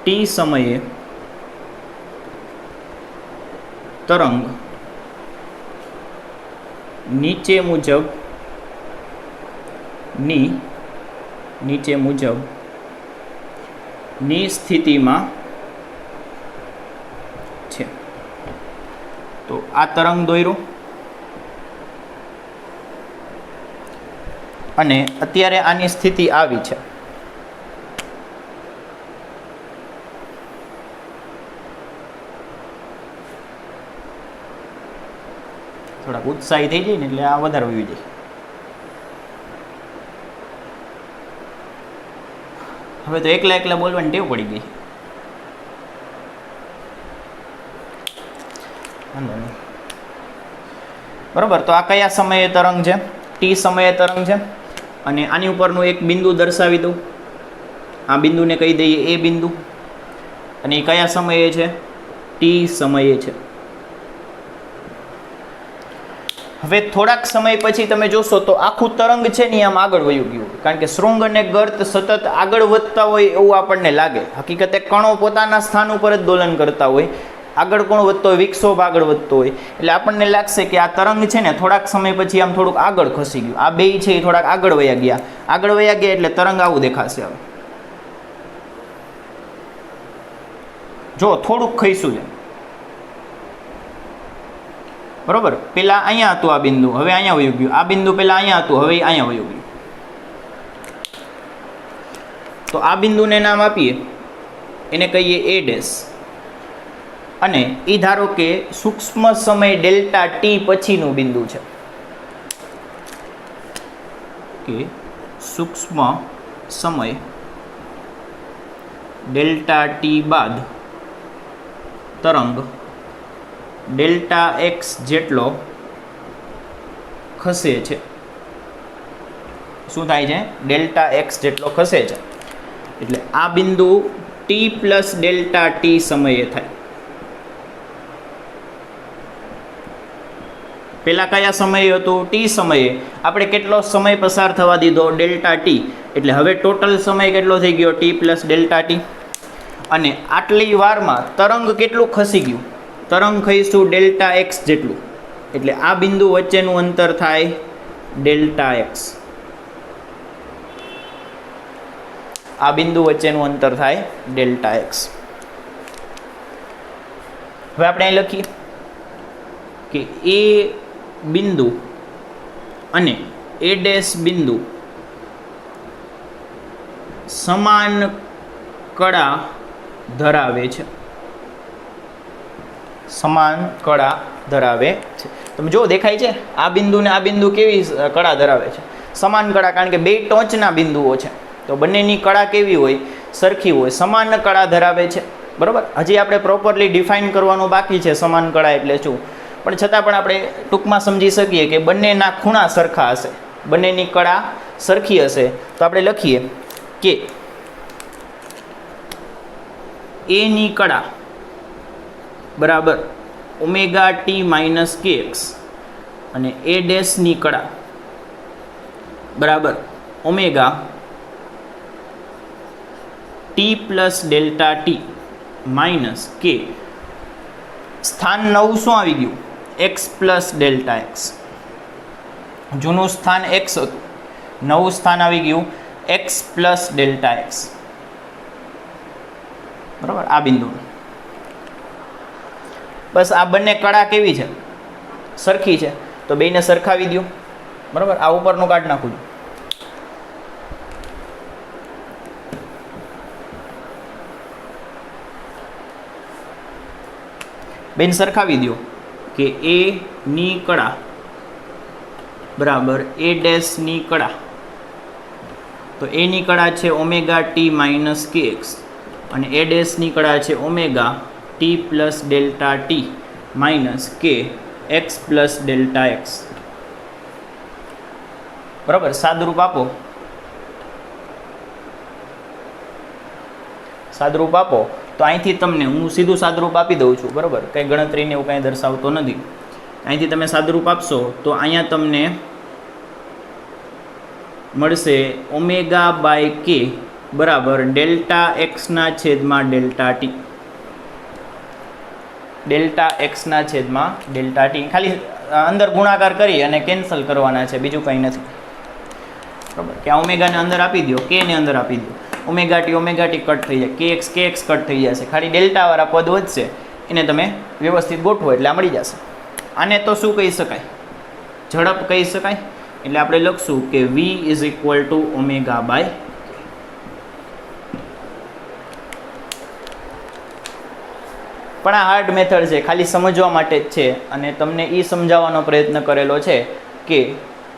ટી સમયે તરંગ નીચે મુજબની સ્થિતિમાં છે. તો આ તરંગ દોર્યો અને અત્યારે આની સ્થિતિ આવી છે. થોડાક ઉત્સાહી થઈ જાય ને એટલે આ વધારે વયું જાય. હવે તો એકલા એકલા બોલવાની ટેવ પડી ગઈ. વાંધો નહીં, બરાબર. તો આ કયા સમયે તરંગ છે? ટી સમયે તરંગ છે. અને આની ઉપરનું એક બિંદુ દર્શાવી દઉં. આ બિંદુને કહી દઈએ એ બિંદુ. અને એ કયા સમયે છે? ટી સમયે છે. હવે થોડાક સમય પછી તમે જોશો તો આખું તરંગ છે ને આમ આગળ વયું ગયું, કારણ કે શૃંગ અને ગર્ત સતત આગળ વધતા હોય એવું આપણને લાગે. હકીકતે કણો પોતાના સ્થાન ઉપર જ દોલન કરતા હોય, આગળ કોણ વધતો હોય, વિક્ષોભ આગળ વધતો હોય, એટલે આપણને લાગશે કે આ તરંગ છે ને થોડાક સમય પછી આમ થોડુંક આગળ ખસી ગયું. આ બે છે એ થોડાક આગળ વયા ગયા એટલે તરંગ આવું દેખાશે. હવે જો થોડુંક ખસ્યું છે, બરોબર. પેલા અહીંયા હતું આ બિંદુ, હવે અહીંયા વયું ગયું. આ બિંદુ પેલા અહીંયા હતું, હવે અહીંયા વયું ગયું. તો આ બિંદુને નામ આપીએ, એને કહીએ એ ડેશ. અને એ ધારો કે સૂક્ષ્મ સમય ડેલ્ટા ટી પછીનું બિંદુ છે, કે સૂક્ષ્મ સમય ડેલ્ટા ટી બાદ તરંગ ડેલ્ટા એક્સ જેટલો ખસે છે. શું થાય છે? ડેલ્ટા એક્સ જેટલો ખસે છે. એટલે આ બિંદુ ટી પ્લસ ડેલ્ટા ટી સમયે થાય. પેલા કયા સમયે હતું? ટી સમયે. આપણે કેટલો સમય પસાર થવા દીધો? Delta T. એટલે હવે ટોટલ સમય કેટલો થઈ ગયો? T plus delta T. અને આટલી વારમાં તરંગ કેટલું ખસી ગયું? તરંગ ખઈશું ડેલ્ટા એક્સ જેટલું. એટલે આ બિંદુ વચ્ચેનું અંતર થાય ડેલ્ટા એક્સ. આ બિંદુ વચ્ચેનું અંતર થાય ડેલ્ટા એક્સ. હવે આપણે અહીં લખીએ કે એ બિંદુ અને એ ડેશ બિંદુ સમાન કળા ધરાવે છે. સમાન કળા ધરાવે છે. તમે જો દેખાય છે આ બિંદુ ને આ બિંદુ કેવી કળા ધરાવે છે? સમાન કળા. કારણ કે બે ટોચના બિંદુઓ છે તો બંનેની કળા કેવી હોય? સરખી હોય, સમાન કળા ધરાવે છે. બરાબર. હજી આપણે પ્રોપરલી ડિફાઇન કરવાનું બાકી છે સમાન કળા એટલે શું, પણ છતાં પણ આપણે ટૂંકમાં સમજી શકીએ કે બંનેના ખૂણા સરખા હશે, બંનેની કળા સરખી હશે. તો આપણે લખીએ કે એની કળા બરાબર omega T minus K x અને એ ડેશની કળા બરાબર omega T plus delta T minus કે. સ્થાન નવું શું આવી ગયું? X plus delta x. જૂનું સ્થાન એક્સ હતું, નવું સ્થાન આવી ગયું એક્સ પ્લસ ડેલ્ટા એક્સ. બરાબર. આ બિંદુ બસ આ બંને કળા કેવી છે? સરખી છે. તો બેને સરખાવી દો. બરાબર. આ ઉપરનું કાઢ નાખું. બેન સરખાવી દો કે એ ની કળા બરાબર એ ડેશની કળા, તો એની કળા છે omega T minus K x અને એ ડેશની કળા છે omega T plus delta T minus K X plus delta x. બરાબર, સાદરૂપ આપો, સાદરૂપ આપો તો અહીંથી તમને હું સીધું સાદરૂપ આપી દઉં છું. બરાબર, કંઈ ગણતરીને એવું કાંઈ દર્શાવતો નથી. અહીંથી તમે સાદરૂપ આપશો તો અહીંયા તમને મળશે ઓમેગા બાય કે બરાબર ડેલ્ટા એક્સના છેદમાં ડેલ્ટા ટી, ડેલ્ટા એક્સના છેદમાં ડેલ્ટા ટી. ખાલી અંદર ગુણાકાર કરી અને કેન્સલ કરવાના છે, બીજું કંઈ નથી. બરાબર, કે આ ઓમેગાને અંદર આપી દો, કે ને અંદર આપી દો, ઓમેગા ટી કટ થઈ જાય, કે એક્સ કટ થઈ જશે, ખાલી ડેલ્ટાવાળા પદ વધશે, એને તમે વ્યવસ્થિત ગોઠવો એટલે આ મળી જશે. આને તો શું કહી શકાય? ઝડપ કહી શકાય. એટલે આપણે લખશું કે v is equal to omega by. પણ આ હાર્ડ મેથડ છે, ખાલી સમજવા માટે જ છે અને તમને એ સમજાવવાનો પ્રયત્ન કરેલો છે કે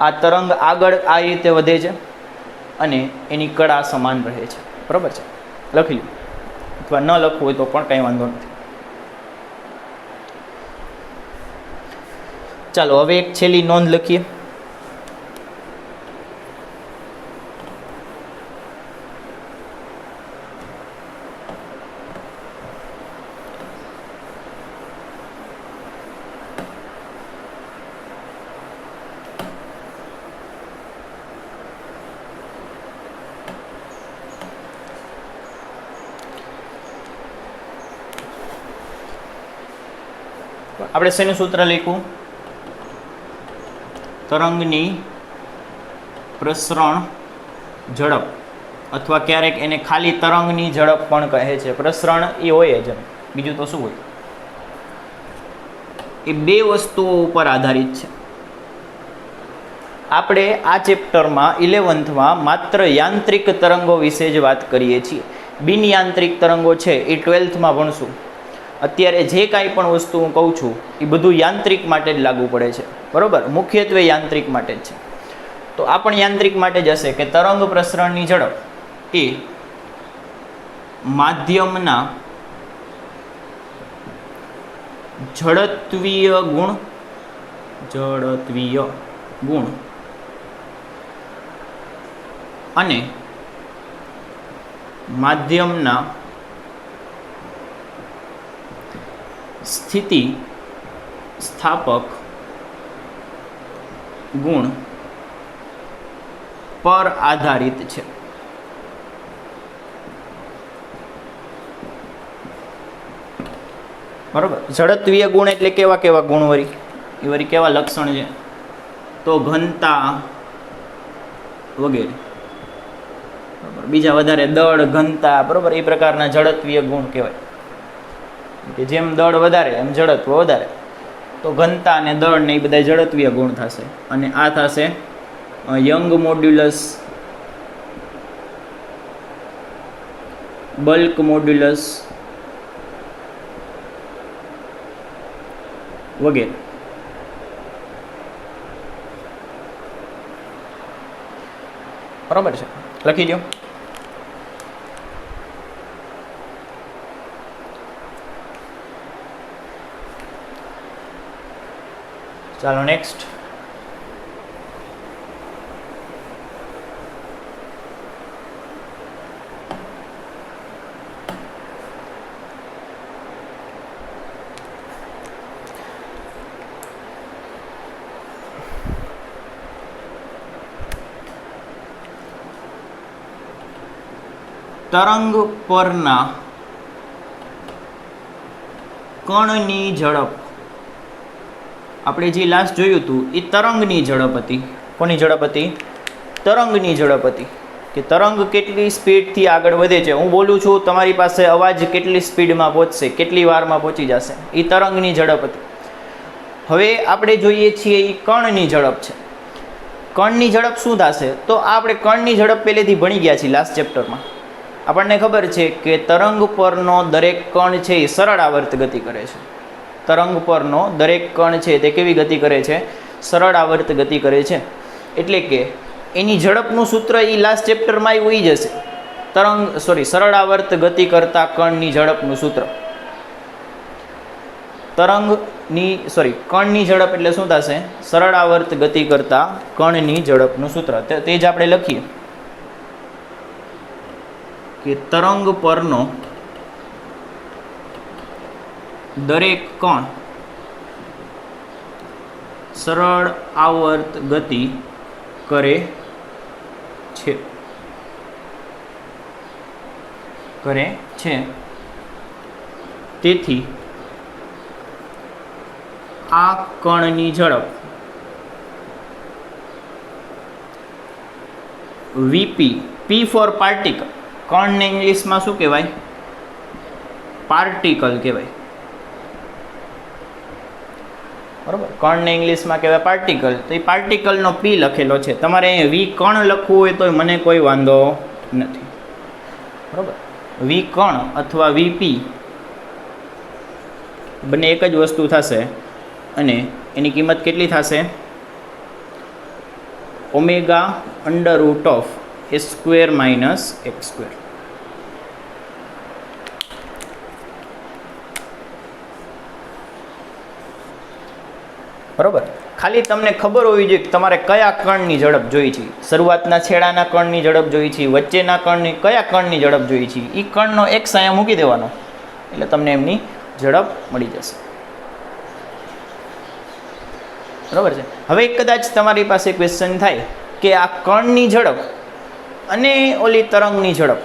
આ તરંગ આગળ આ રીતે વધે છે અને એની કળા સમાન રહે છે. બરાબર છે, લખી લો, અથવા ન લખવું હોય તો પણ કંઈ વાંધો નથી. ચાલો હવે એક છેલ્લી નોંધ લખીએ. આપણે શેનું સૂત્ર લખ્યું? તરંગની પ્રસરણ ઝડપ, અથવા ક્યારેક એને ખાલી તરંગની ઝડપ પણ કહે છે. પ્રસરણ એ હોય જ, બીજું તો શું હોય? એ બે વસ્તુઓ ઉપર આધારિત છે. આપણે આ ચેપ્ટરમાં 11th માત્ર યાંત્રિક તરંગો વિશે જ વાત કરીએ છીએ. બિન યાંત્રિક તરંગો છે એ 12th ભણશું. અત્યારે જે કાંઈ પણ વસ્તુ હું કહું છું એ બધું યાંત્રિક માટે જ લાગુ પડે છે. બરાબર, મુખ્યત્વે યાંત્રિક માટે જ છે. તો આ પણ યાંત્રિક માટે જ હશે કે તરંગ પ્રસરણની ઝડપ એ માધ્યમના જડત્વીય ગુણ અને માધ્યમના સ્થિતિ સ્થાપક ગુણ પર આધારિત છે. બરાબર, જડત્વીય ગુણ એટલે કેવા કેવા ગુણ વળી? એ વળી કેવા લક્ષણ છે? તો ઘનતા વગેરે. બરાબર, બીજા વધારે દળ, ઘનતા, બરાબર, એ પ્રકારના જડત્વીય ગુણ કહેવાય. કે જેમ દળ વધારે એમ જડત્વ વધારે, તો ઘનતા અને દળ ને એ બધા જડત્વીય ગુણ થશે. અને આ થશે યંગ મોડ્યુલસ, બલ્ક મોડ્યુલસ વગેરે. બરાબર છે, લખી દો. ચાલો નેક્સ્ટ. તરંગ પરના કણની ઝડપ. આપણે જે લાસ્ટ જોયું હતું એ તરંગની ઝડપ હતી. કોની ઝડપ હતી? તરંગની ઝડપ હતી. કે તરંગ કેટલી સ્પીડથી આગળ વધે છે. હું બોલું છું, તમારી પાસે અવાજ કેટલી સ્પીડમાં પહોંચશે, કેટલી વારમાં પહોંચી જશે, એ તરંગની ઝડપ હતી. હવે આપણે જોઈએ છીએ એ કણની ઝડપ છે. કણની ઝડપ શું થશે? તો આપણે કણની ઝડપ પહેલેથી ભણી ગયા છીએ લાસ્ટ ચેપ્ટરમાં. આપણને ખબર છે કે તરંગ પરનો દરેક કણ છે એ સરળ આવર્ત ગતિ કરે છે. તરંગ પરનો દરેક કણ છે તે કેવી ગતિ કરે છે? સરળ આવર્ત ગતિ કરે છે. એટલે કે એની ઝડપનું સૂત્ર એ લાસ્ટ ચેપ્ટરમાં આવી જશે. સરળ આવર્ત ગતિ કરતા કણની ઝડપનું સૂત્ર. કણની ઝડપ એટલે શું થશે? સરળ આવર્ત ગતિ કરતા કણની ઝડપનું સૂત્ર. તે જ આપણે લખીએ કે તરંગ પરનો દરેક કણ સરળ આવર્ત ગતિ કરે છે. તેથી આ કણની ઝડપ વીપી, પી ફોર પાર્ટિકલ, કણને ઇંગ્લિશમાં શું કહેવાય? પાર્ટિકલ કહેવાય. બરાબર, કણને ઇંગ્લિશમાં કહેવાય પાર્ટિકલ. તો એ પાર્ટિકલનો પી લખેલો છે. તમારે અહીંયા વી કણ લખવું હોય તો મને કોઈ વાંધો નથી. બરાબર, વી કણ અથવા વીપી બંને એક જ વસ્તુ થશે અને એની કિંમત કેટલી થશે? Omega under root of A square minus x square. બરાબર, ખાલી તમને ખબર હોવી જોઈએ કે તમારે કયા કણની ઝડપ જોઈ છે. શરૂઆતના છેડાના કણની ઝડપ જોઈ છે, વચ્ચેના કણની, કયા કણની ઝડપ જોઈ છે. એ કણનો એક્સ અહીંયા મૂકી દેવાનો એટલે તમને એમની ઝડપ મળી જશે. બરાબર છે. હવે કદાચ તમારી પાસે ક્વેશ્ચન થાય કે આ કણની ઝડપ અને ઓલી તરંગની ઝડપ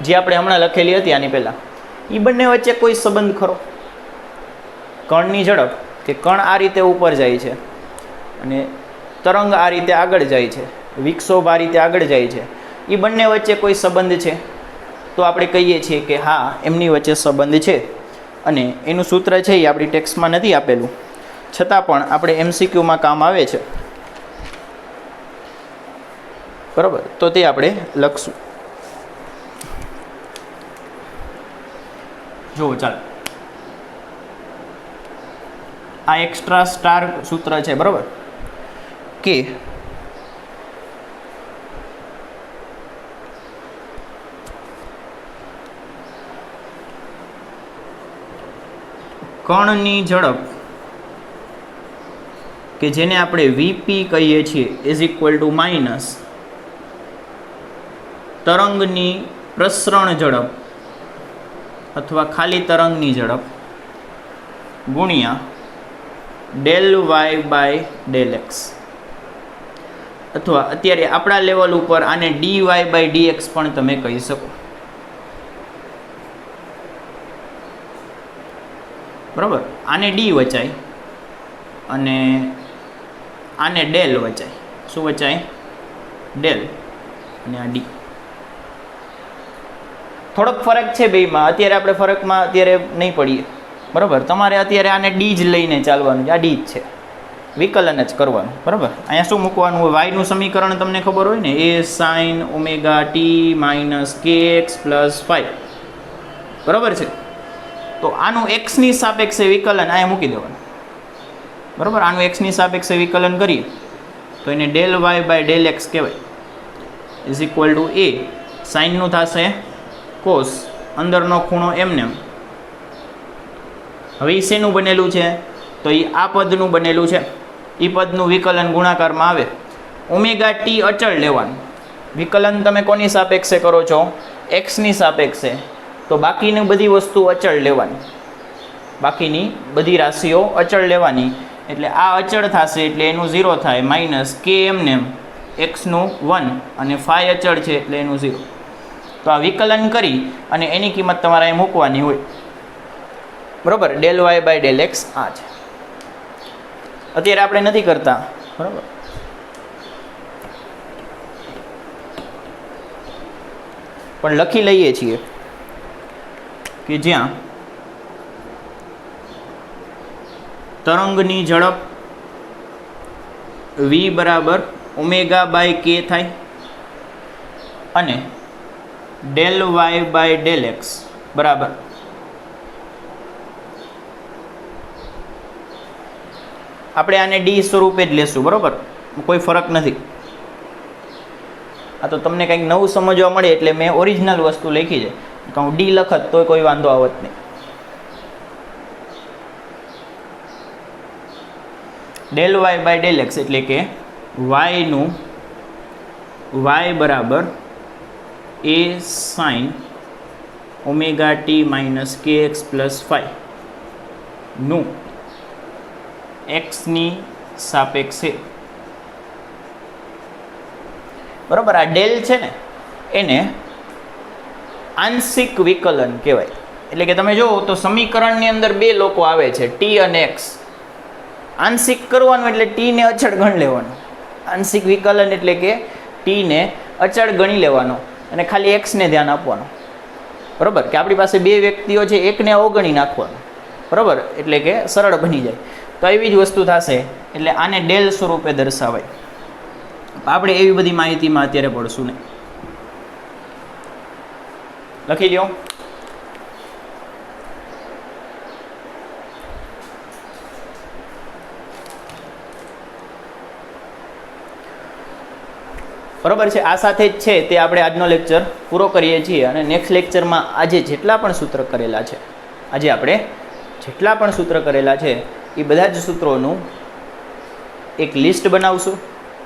જે આપણે હમણાં લખેલી હતી આની પહેલાં, એ બંને વચ્ચે કોઈ સંબંધ ખરો? કણની ઝડપ કે કણ આ રીતે ઉપર જાય છે અને તરંગ આ રીતે આગળ જાય છે, વિક્ષોભ આ રીતે આગળ જાય છે, એ બંને વચ્ચે કોઈ સંબંધ છે? તો આપણે કહીએ છીએ કે હા, એમની વચ્ચે સંબંધ છે. અને એનું સૂત્ર છે એ આપણી ટેક્સ્ટમાં નથી આપેલું, છતાં પણ આપણે MCQમાં કામ આવે છે. બરાબર, તો તે આપણે લખશું. જુઓ, ચાલો, આ એક્સ્ટ્રા સ્ટાર સૂત્ર છે. બરાબર, કે કણની ઝડપ કે જેને આપણે વીપી કહીએ છીએ ઇઝ ઇક્વલ ટુ માઇનસ તરંગની પ્રસરણ ઝડપ અથવા ખાલી તરંગની ઝડપ ગુણ્યા del Y by del X, અથવા અત્યારે આપણા લેવલ ઉપર આને dy બાય dx પણ તમે કહી શકો. બરાબર, આને ડી વચાય અને આને ડેલ વચાય. શું વચાય? ડેલ. અને આ ડી. થોડોક ફરક છે બેમાં. અત્યારે આપણે ફરકમાં અત્યારે નહીં પડીએ. બરાબર, તમારે અત્યારે આને ડી જ લઈને ચાલવાનું છે. આ ડી જ છે, વિકલન જ કરવાનું. બરાબર, અહીંયા શું મૂકવાનું હોય? વાયનું સમીકરણ તમને ખબર હોય ને, એ sine omega T minus K X plus 5. બરાબર છે. તો આનું એક્સની સાપેક્ષે વિકલન અહીંયા મૂકી દેવાનું. બરાબર, આનું એક્સની સાપેક્ષે વિકલન કરીએ તો એને del Y by del X કહેવાય. ઇઝ ઇક્વલ ટુ એ સાઇનનું થશે કોસ, અંદરનો ખૂણો એમને. હવે એ શેનું બનેલું છે? તો એ આ પદનું બનેલું છે. એ પદનું વિકલન ગુણાકારમાં આવે. ઓમેગા ટી અચળ લેવાનું. વિકલન તમે કોની સાપેક્ષે કરો છો? એક્સની સાપેક્ષે. તો બાકીની બધી વસ્તુ અચળ લેવાની, બાકીની બધી રાશિઓ અચળ લેવાની. એટલે આ અચળ થશે એટલે એનું 0 થાય, માઇનસ કે એમને એક્સનું 1 અને ફાઈ અચળ છે એટલે એનું 0. તો આ વિકલન કરી અને એની કિંમત તમારે અહીં મૂકવાની હોય. બરાબર, del Y by del X આ છે. અત્યારે આપણે નથી કરતા. બરાબર, પણ લખી લઈએ છીએ કે જ્યાં તરંગની ઝડપ v બરાબર ઓમેગા બાય કે થાય અને del Y by del X બરાબર આપણે આને ડી સ્વરૂપે જ લેશું, બરાબર, કોઈ ફરક નથી. આ તો તમને કંઈક નવું સમજવા મળે એટલે મેં ઓરિજિનલ વસ્તુ લખી છે, કે હું ડી લખત તો કોઈ વાંધો આવત નહીં. Del Y by del X એટલે કે વાયનું વાય બરાબર A sine omega T minus K X plus ફાઈનું એક્સની સાપેક્ષે, બરાબર. આ ડેલ છે ને એને આંશિક વિકલન કહેવાય. એટલે કે તમે જુઓ તો સમીકરણની અંદર બે લોકો આવે છે, ટી અને એક્સ. આંશિક કરવાનું એટલે ટીને અચળ ગણી લેવાનો. આંશિક વિકલન એટલે કે ટીને અચળ ગણી લેવાનો અને ખાલી એક્સને ધ્યાન આપવાનું, બરાબર. કે આપણી પાસે બે વ્યક્તિઓ છે, એકને અવગણી નાખવાનું, બરાબર, એટલે કે સરળ બની જાય. તો એવી જ વસ્તુ થશે, એટલે આને ડેલ સ્વરૂપે દર્શાવાય. આપણે એવી બધી માહિતીમાં અત્યારે પડશું નહીં. લખી લો. બરાબર છે. આ સાથે જ છે તે આપણે આજનો લેક્ચર પૂરો કરીએ છીએ અને નેક્સ્ટ લેક્ચરમાં આજે જેટલા પણ સૂત્ર કરેલા છે, આજે આપણે જેટલા પણ સૂત્ર કરેલા છે એ બધા જ સૂત્રોનું એક લિસ્ટ બનાવશું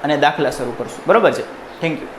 અને દાખલા શરૂ કરશું. બરાબર છે. Thank you.